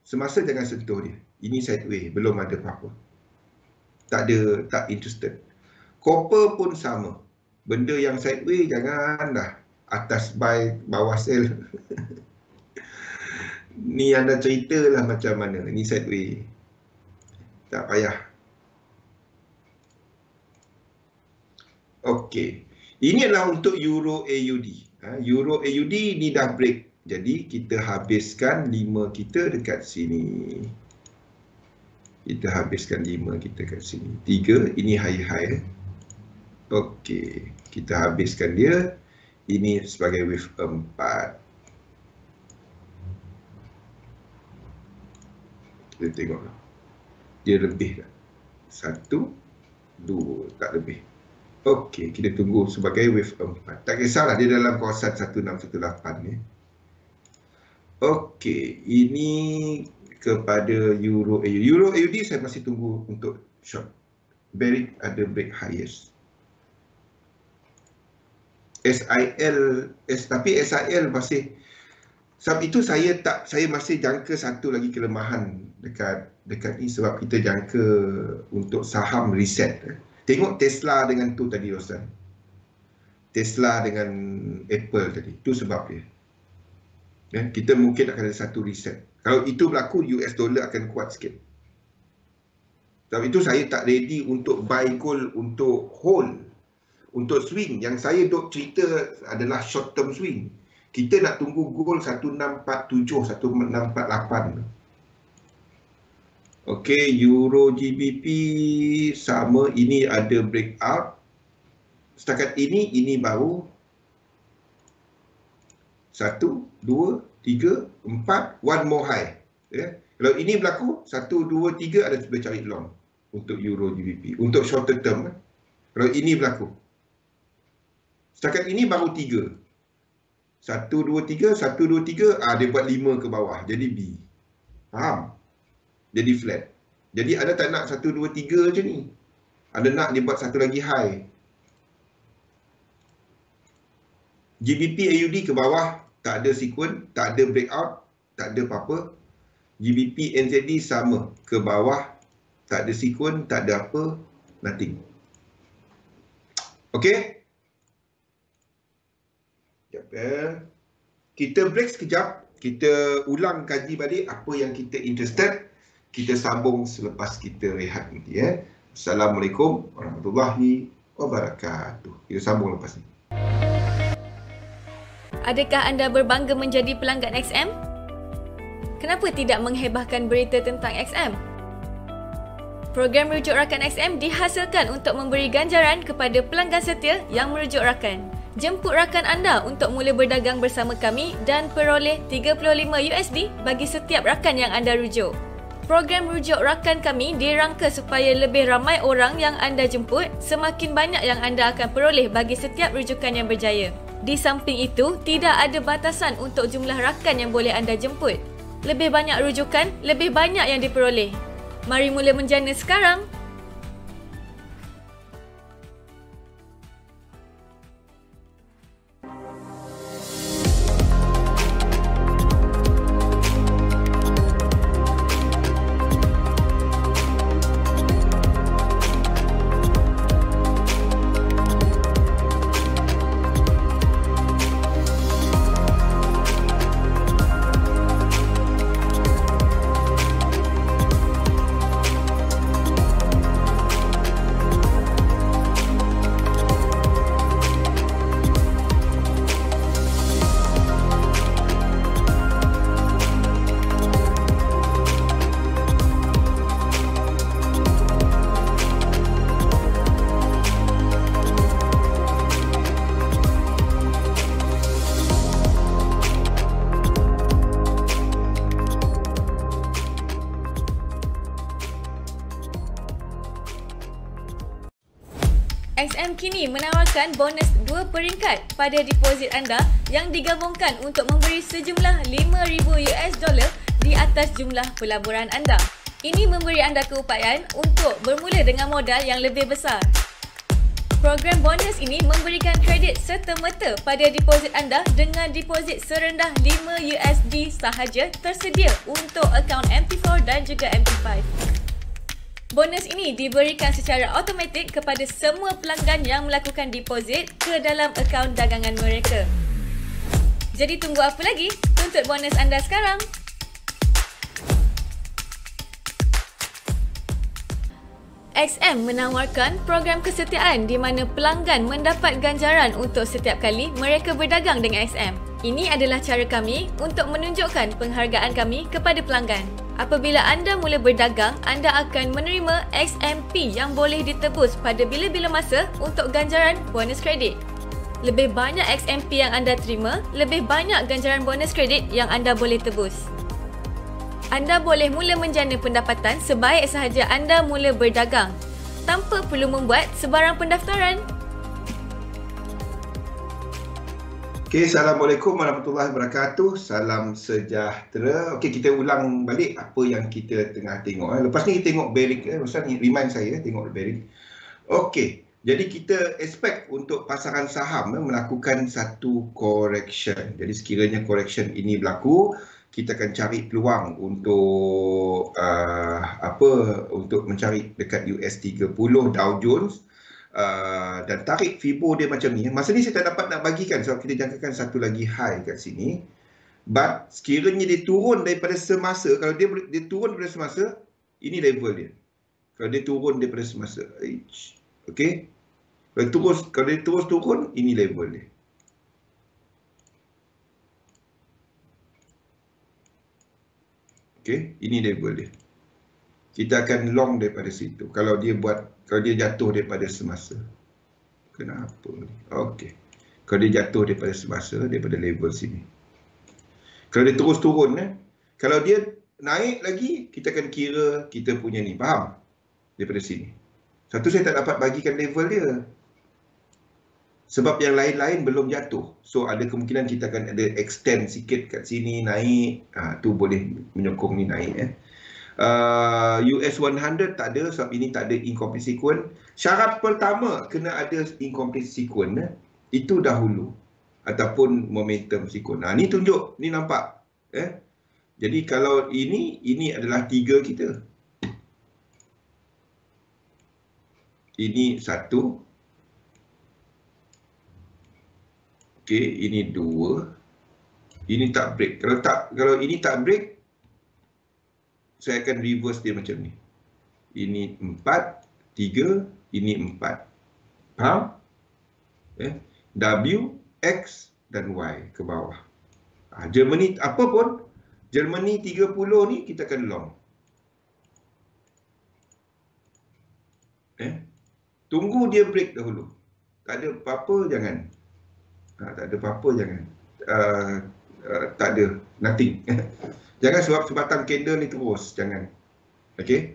Semasa jangan sentuh dia. Ini sideways, belum ada apa-apa. Tak interested. Copper pun sama. Benda yang sideways jangan dah. Atas buy, bawah sell. Ni anda ceritalah macam mana. Ni sideways. Tak payah. Okey. Ini adalah untuk Euro AUD. Euro AUD ni dah break. Jadi kita habiskan 5 kita dekat sini. Kita habiskan 5 kita kat sini. 3, ini high. Okey, kita habiskan dia. Ini sebagai wave 4. Kita tengok. Dia lebih tak? 1, 2, tak lebih. Okey, kita tunggu sebagai wave 4. Tak kisahlah, dia dalam kawasan 1618 ni. Okey, ini kepada Euro AUD. Euro AUD saya masih tunggu untuk short. Barrick ada break highest. Tapi SIL masih, sebab itu saya masih jangka satu lagi kelemahan dekat ni, sebab kita jangka untuk saham reset. Tengok Tesla dengan tu tadi, Rostan. Tesla dengan Apple tadi. Tu sebab dia. Kita mungkin akan ada satu reset. Kalau itu berlaku, US dollar akan kuat sikit. Sebab itu saya tak ready untuk buy gold, untuk hold, untuk swing. Yang saya duk cerita adalah short term swing. Kita nak tunggu gold 1647, 1648. Okey, Euro GBP sama, ini ada breakout. Setakat ini baru 1, 2, 3, 4, one more high. Kalau ini berlaku, 1, 2, 3 ada cuba cari long untuk Euro GBP. Untuk shorter term. Kalau ini berlaku. Setakat ini baru 3. 1, 2, 3, 1, 2, 3, dia buat 5 ke bawah. Jadi B. Faham? Jadi flat. Jadi ada tak nak 1, 2, 3 je ni. Ada nak dia buat satu lagi high. GBP AUD ke bawah, tak ada sequence, tak ada breakout, tak ada apa-apa. GBP NZD sama, ke bawah, tak ada sequence, tak ada apa, nothing. Okey? Sekejap. Kita break sekejap. Kita ulang kaji balik apa yang kita interested. Kita sambung selepas kita rehat nanti. Assalamualaikum warahmatullahi wabarakatuh. Kita sambung lepas ni. Adakah anda berbangga menjadi pelanggan XM? Kenapa tidak menghebahkan berita tentang XM? Program Rujuk Rakan XM dihasilkan untuk memberi ganjaran kepada pelanggan setia yang merujuk rakan. Jemput rakan anda untuk mula berdagang bersama kami dan peroleh $35 bagi setiap rakan yang anda rujuk. Program Rujuk Rakan kami dirangka supaya lebih ramai orang yang anda jemput, semakin banyak yang anda akan peroleh bagi setiap rujukan yang berjaya. Di samping itu, tidak ada batasan untuk jumlah rakan yang boleh anda jemput. Lebih banyak rujukan, lebih banyak yang diperoleh. Mari mula menjana sekarang. kini menawarkan bonus 2 peringkat pada deposit anda yang digabungkan untuk memberi sejumlah $5,000 di atas jumlah pelaburan anda. Ini memberi anda keupayaan untuk bermula dengan modal yang lebih besar. Program bonus ini memberikan kredit serta-merta pada deposit anda dengan deposit serendah $5 sahaja tersedia untuk akaun MP4 dan juga MP5. Bonus ini diberikan secara automatik kepada semua pelanggan yang melakukan deposit ke dalam akaun dagangan mereka. Jadi tunggu apa lagi? Tuntut bonus anda sekarang! XM menawarkan program kesetiaan di mana pelanggan mendapat ganjaran untuk setiap kali mereka berdagang dengan XM. Ini adalah cara kami untuk menunjukkan penghargaan kami kepada pelanggan. Apabila anda mula berdagang, anda akan menerima XMP yang boleh ditebus pada bila-bila masa untuk ganjaran bonus kredit. Lebih banyak XMP yang anda terima, lebih banyak ganjaran bonus kredit yang anda boleh tebus. Anda boleh mula menjana pendapatan sebaik sahaja anda mula berdagang, tanpa perlu membuat sebarang pendaftaran. Okey, Assalamualaikum warahmatullahi wabarakatuh. Salam sejahtera. Okey, kita ulang balik apa yang kita tengah tengok. Lepas ni kita tengok Barrick. Ustaz ni remind saya tengok Barrick. Okey, jadi kita expect untuk pasaran saham melakukan satu correction. Jadi sekiranya correction ini berlaku, kita akan cari peluang untuk untuk mencari dekat US 30 Dow Jones dan tarik Fibo dia macam ni. Masa ni saya tak dapat nak bagikan sebab kita jangkakan satu lagi high kat sini. But sekiranya dia turun daripada semasa, kalau dia turun daripada semasa, ini level dia. Kalau dia turun daripada semasa, okey. Kalau dia terus turun, ini level dia. Okay, ini level dia. Kita akan long daripada situ. Kalau dia jatuh daripada semasa. Kenapa ni? Okey. Kalau dia jatuh daripada semasa, daripada level sini. Kalau dia terus turun, kalau dia naik lagi, kita akan kira kita punya ni. Faham? Daripada sini. Satu saya tak dapat bagikan level dia. Sebab yang lain-lain belum jatuh. So ada kemungkinan kita akan ada extend sikit kat sini, naik. Tu boleh menyokong ni naik. US 100 tak ada sebab ini tak ada incomplete sequence. Syarat pertama kena ada incomplete sequence. Itu dahulu. Ataupun momentum sequence. Ni tunjuk, ni nampak. Jadi kalau ini adalah 3 kita. Ini 1. Okey, ini 2. Ini tak break. Kalau ini tak break, saya akan reverse dia macam ni. Ini 4, 3, ini 4. Faham? W, X dan Y ke bawah. Germany apa pun, Germany 30 ni kita akan long. Tunggu dia break dahulu. Tak ada apa-apa, jangan. Tak ada apa-apa, jangan. Tak ada, nothing. Jangan sebab sebatang candle ni terus, jangan. Okay?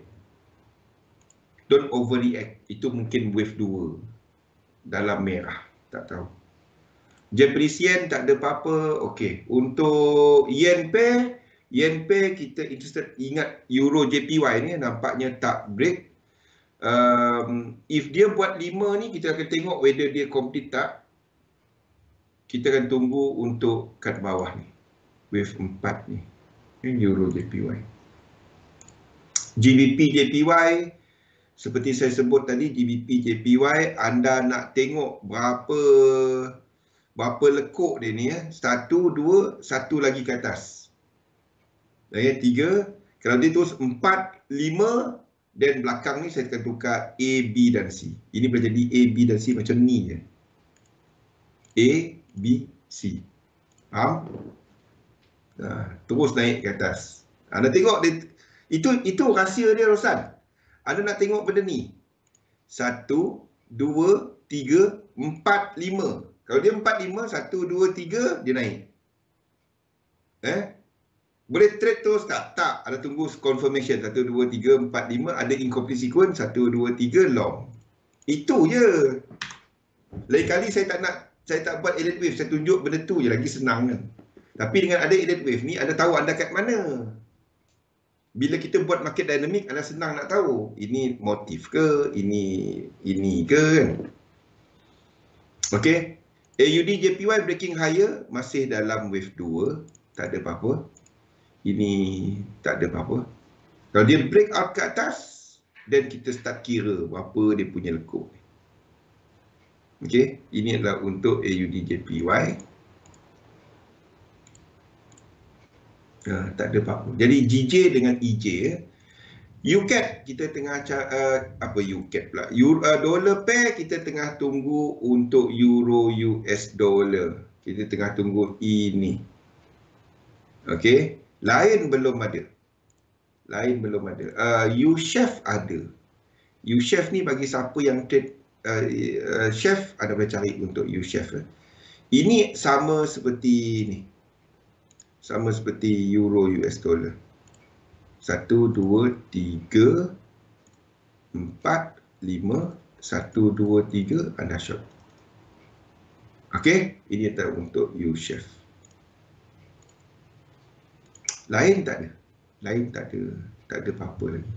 Don't overreact. Itu mungkin wave 2 dalam merah, tak tahu. Japanese yen tak ada apa-apa. Okay. Untuk yen pair kita interested. Ingat euro JPY ni nampaknya tak break. If dia buat 5 ni, kita akan tengok whether dia complete tak. Kita akan tunggu untuk kat bawah ni. Wave 4 ni. Euro JPY. GBP JPY. Seperti saya sebut tadi, GBP JPY. Anda nak tengok berapa lekuk dia ni. 1, 2, 1 lagi ke atas. 3. Kalau dia terus 4, 5. Dan belakang ni saya akan tukar A, B dan C. Ini boleh jadi A, B dan C macam ni je. A, B, C. Faham? Terus naik ke atas. Anda tengok dia, itu rahsia dia, Rosan. Anda nak tengok benda ni. 1, 2, 3, 4, 5. Kalau dia 4, 5, 1, 2, 3, dia naik. Boleh trade terus tak? Tak. Ada tunggu confirmation. 1, 2, 3, 4, 5. Ada incomplete sequence. 1, 2, 3, long. Itu je. Lain kali saya tak buat alert wave, saya tunjuk benda tu je, lagi senang kan. Tapi dengan ada alert wave ni, anda tahu anda kat mana. Bila kita buat market dynamic, anda senang nak tahu ini motif ke, ini ke kan. Okey. AUD JPY breaking higher, masih dalam wave 2, tak ada apa-apa. Ini tak ada apa-apa. Kalau dia break out ke atas, then kita start kira berapa dia punya lekuk. Okey, ini adalah untuk AUD JPY. Tak ada apa-apa. Jadi GJ dengan EJ UCAD kita tengah UCAD pula. Dollar pair kita tengah tunggu untuk Euro US dollar. Kita tengah tunggu ini. Okey, lain belum ada. U-Chef ada. U-Chef ni bagi siapa yang trade Chef, anda boleh cari untuk U-Chef. Ini sama seperti ni. Sama seperti Euro US dollar. 1, 2, 3, 4, 5, 1, 2, 3, anda short. Okey, ini adalah untuk U-Chef. Lain tak ada apa-apa lagi.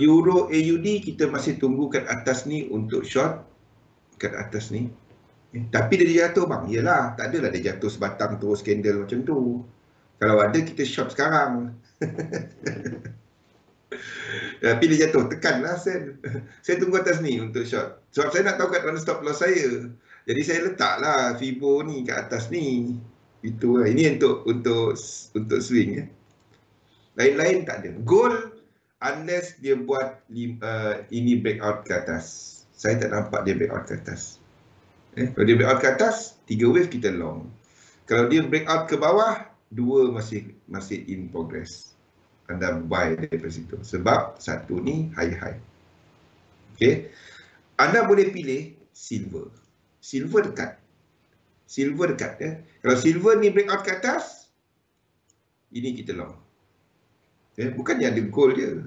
Euro AUD kita masih tunggu kat atas ni untuk short, kat atas ni. Tapi dia jatuh bang, iyalah, tak adalah dia jatuh sebatang terus candle macam tu. Kalau ada kita short sekarang. Tapi dia jatuh, tekanlah sen. Saya tunggu atas ni untuk short. Sebab saya nak tahu kat mana stop loss saya. Jadi saya letaklah Fibo ni kat atas ni. Itu lah. Ini untuk swing ya. Lain-lain tak ada. Gold unless dia buat ini breakout ke atas. Saya tak nampak dia breakout ke atas. Kalau dia breakout ke atas, 3 wave kita long. Kalau dia breakout ke bawah, 2 masih in progress. Anda buy daripada situ. Sebab satu ni high. Okey. Anda boleh pilih silver. Silver dekat ya. Kalau silver ni breakout ke atas, ini kita long. Bukannya ada gold je.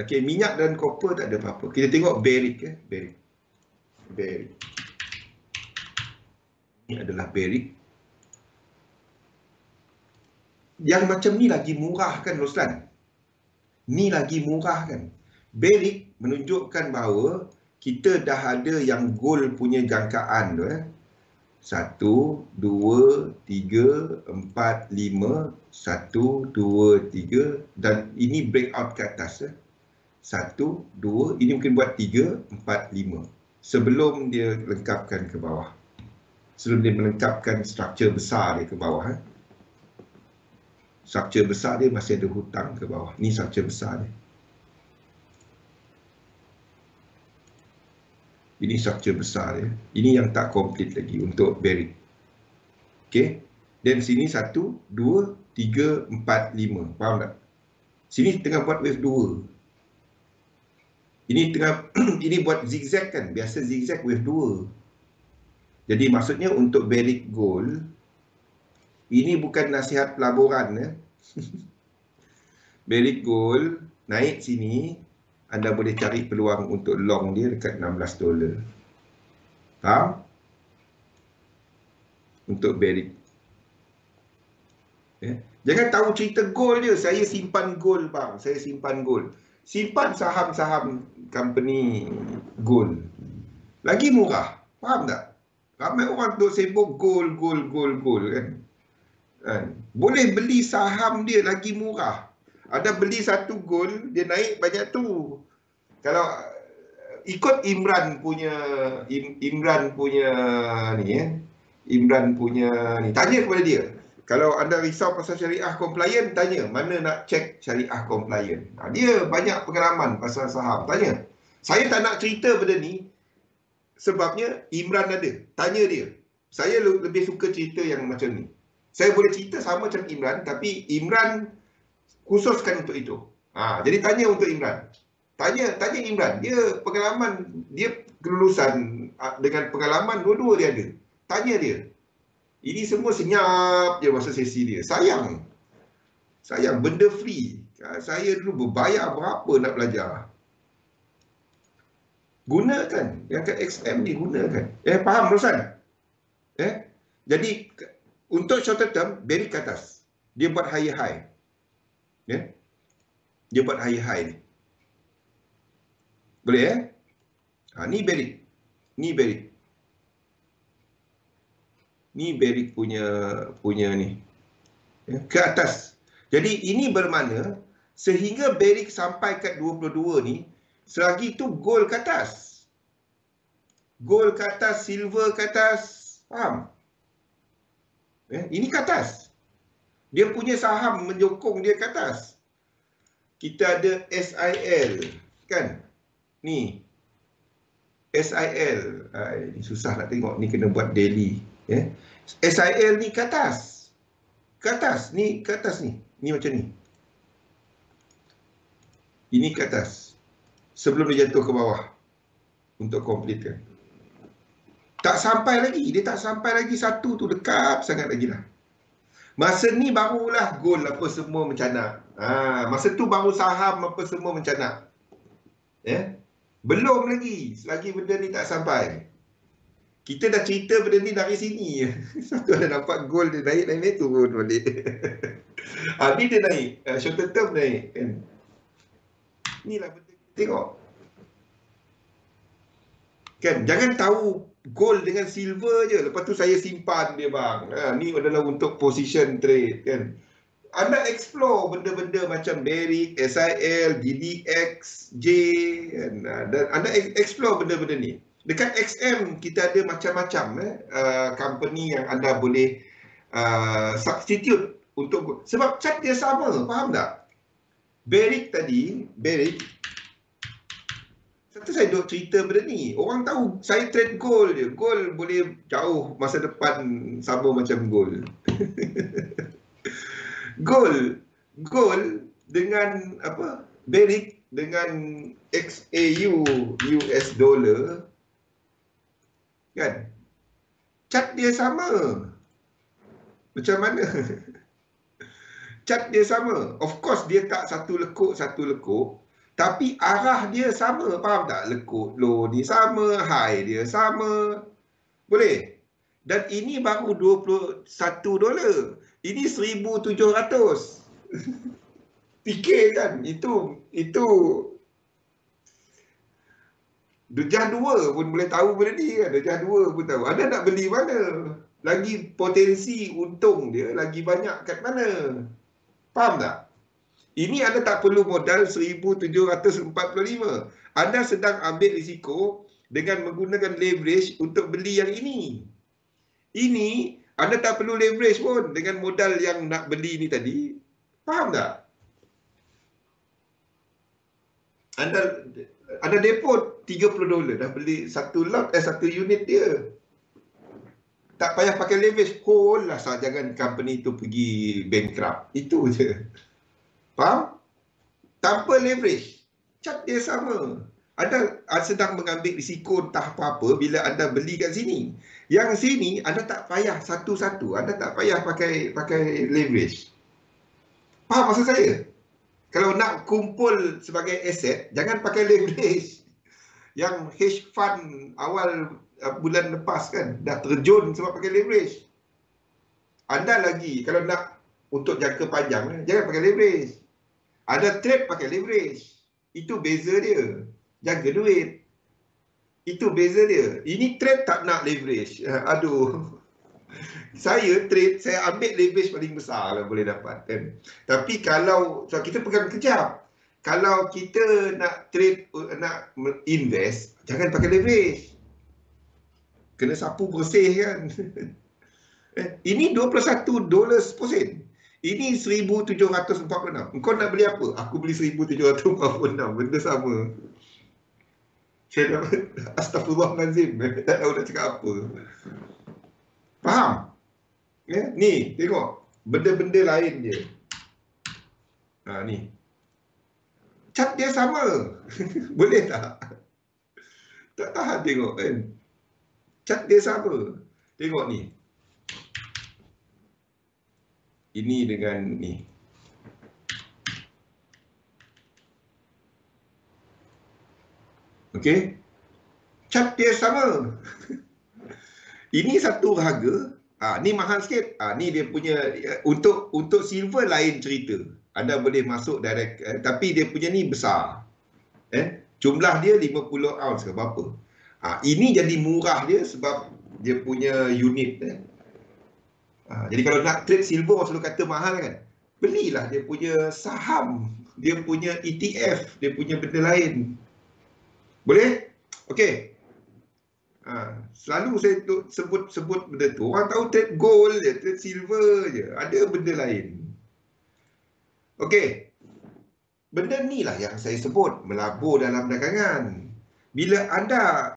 Okey, minyak dan copper tak ada apa-apa. Kita tengok bearish ya, bearish. Ini adalah bearish. Yang macam ni lagi murah kan Roslan? Ni lagi murah kan? Bearish menunjukkan bahawa kita dah ada yang gold punya jangkaan tu 1, 2, 3, 4, 5, 1, 2, 3 dan ini breakout ke atas 1, 2, ini mungkin buat 3, 4, 5 sebelum dia lengkapkan ke bawah. Sebelum dia melengkapkan struktur besar dia ke bawah. Struktur besar dia masih ada hutang ke bawah. Ini struktur besar dia. Ini struktur besar ya. Ini yang tak komplit lagi untuk bearish. Okey. Dan sini 1, 2, 3, 4, 5. Faham tak? Sini tengah buat wave 2. Ini tengah ini buat zigzag kan. Biasa zigzag wave 2. Jadi maksudnya untuk bearish gold, ini bukan nasihat pelaburan ya. Bearish gold naik sini, anda boleh cari peluang untuk long dia dekat $16. Faham? Untuk bearish. Jangan tahu cerita gold je. Saya simpan gold bang. Saya simpan gold. Simpan saham-saham company gold. Lagi murah. Faham tak? Ramai orang duk sibuk gold kan. Boleh beli saham dia lagi murah. Ada beli satu gold, dia naik banyak tu. Kalau ikut Imran punya ni, tanya kepada dia. Kalau anda risau pasal syariah compliant, tanya mana nak cek syariah compliant. Dia banyak pengalaman pasal saham, tanya. Saya tak nak cerita benda ni sebabnya Imran ada. Tanya dia. Saya lebih suka cerita yang macam ni. Saya boleh cerita sama macam Imran, tapi Imran khususkan untuk itu. Jadi tanya untuk Imran. Tanya Imran. Dia pengalaman, dia kelulusan dengan pengalaman dua-dua dia ada. Tanya dia. Ini semua senyap je masa sesi dia. Sayang benda free. Saya dulu berbayar berapa nak belajar. Gunakan. Yang kat XM ni gunakan. Faham Rosan? Jadi untuk short term, Barrick ke atas. Dia buat higher high. Dia buat higher high ni. Boleh ni Barrick. Ni Barrick. Ni Barrick punya ni. Ke atas. Jadi ini bermakna sehingga Barrick sampai kat 22 ni, selagi tu gold ke atas. Gold ke atas, silver ke atas. Faham? Ini ke atas. Dia punya saham menyokong dia ke atas. Kita ada SIL. Kan? Ni. SIL. Ini susah nak tengok. Ni kena buat daily. SIL ni ke atas. Ke atas. Ni ke atas ni. Ni macam ni. Ini ke atas. Sebelum dia jatuh ke bawah. Untuk completekan. Tak sampai lagi. Dia tak sampai lagi satu tu. Dekat sangat lagi lah. Masa ni barulah gold apa semua mencanak. Masa tu baru saham apa semua mencanak. Belum lagi. Selagi benda ni tak sampai. Kita dah cerita benda ni dari sini. Satu ada nampak gold dia naik turun balik. Ni dia naik. Short term naik. Inilah benda kita tengok. Kan? Jangan tahu gold dengan silver je. Lepas tu saya simpan dia bang. Ni adalah untuk position trade. Kan? Anda explore benda-benda macam Barrick, SIL, DDX, J. Kan? Dan anda explore benda-benda ni. Dekat XM kita ada macam-macam company yang anda boleh substitute untuk. Sebab chart dia sama. Faham tak? Barrick tadi, satu saya duk cerita benda ni. Orang tahu saya trade gold je. Gold boleh jauh masa depan sama macam gold. Gold dengan apa? Barrick dengan XAU US dollar. Kan? Chart dia sama. Macam mana? Chart dia sama. Of course dia tak satu lekuk. Tapi arah dia sama. Faham tak? Lekuk low ni sama. High dia sama. Boleh? Dan ini baru $21. Ini 1,700. Fikir kan? Itu Dejah 2 pun boleh tahu benda ni kan. Dejah 2 pun tahu. Anda nak beli mana? Lagi potensi untung dia lagi banyak kat mana? Faham tak? Ini anda tak perlu modal 1,745. Anda sedang ambil risiko dengan menggunakan leverage untuk beli yang ini. Ini anda tak perlu leverage pun dengan modal yang nak beli ni tadi. Faham tak? Anda depot $30 dah beli satu unit dia. Tak payah pakai leverage. Hold lah jangan company tu pergi bankrupt. Itu je. Faham? Tanpa leverage. Chart dia sama. Anda sedang mengambil risiko entah apa-apa bila anda beli kat sini. Yang sini anda tak payah satu-satu. Anda tak payah pakai leverage. Faham maksud saya? Kalau nak kumpul sebagai aset, jangan pakai leverage. Yang hedge fund awal bulan lepas kan, dah terjun sebab pakai leverage. Anda lagi, kalau nak untuk jangka panjang, jangan pakai leverage. Anda trade pakai leverage. Itu beza dia. Jaga duit. Itu beza dia. Ini trade tak nak leverage. Aduh. Saya trade, saya ambil leverage paling besar lah boleh dapat kan. Tapi kalau kita pegang kejap. Kalau kita nak trade, nak invest, jangan pakai leverage. Kena sapu bersih kan. Ini $21 Ini 1,746. Engkau nak beli apa? Aku beli 1,746. Benda sama. Saya dah astagfirullahalazim. Tak tahu nak cakap apa. Faham? Ni, tengok. Benda-benda lain je. Ni. Chart dia sama. Boleh tak? Tak tahan tengok kan. Chart dia sama. Tengok ni. Ini dengan ni. Okey? cat dia sama. Ini satu harga, ni mahal sikit. Ni dia punya, untuk silver lain cerita. Anda boleh masuk direct, tapi dia punya ni besar. Jumlah dia 50 ounce ke berapa. Ini jadi murah dia sebab dia punya unit. Jadi kalau nak trade silver, orang selalu kata mahal kan. Belilah dia punya saham, dia punya ETF, dia punya benda lain. Boleh? Okey. Selalu saya sebut benda tu. Orang tahu trade gold je, trade silver je. Ada benda lain. Okey. Benda ni lah yang saya sebut melabur dalam dagangan. Bila anda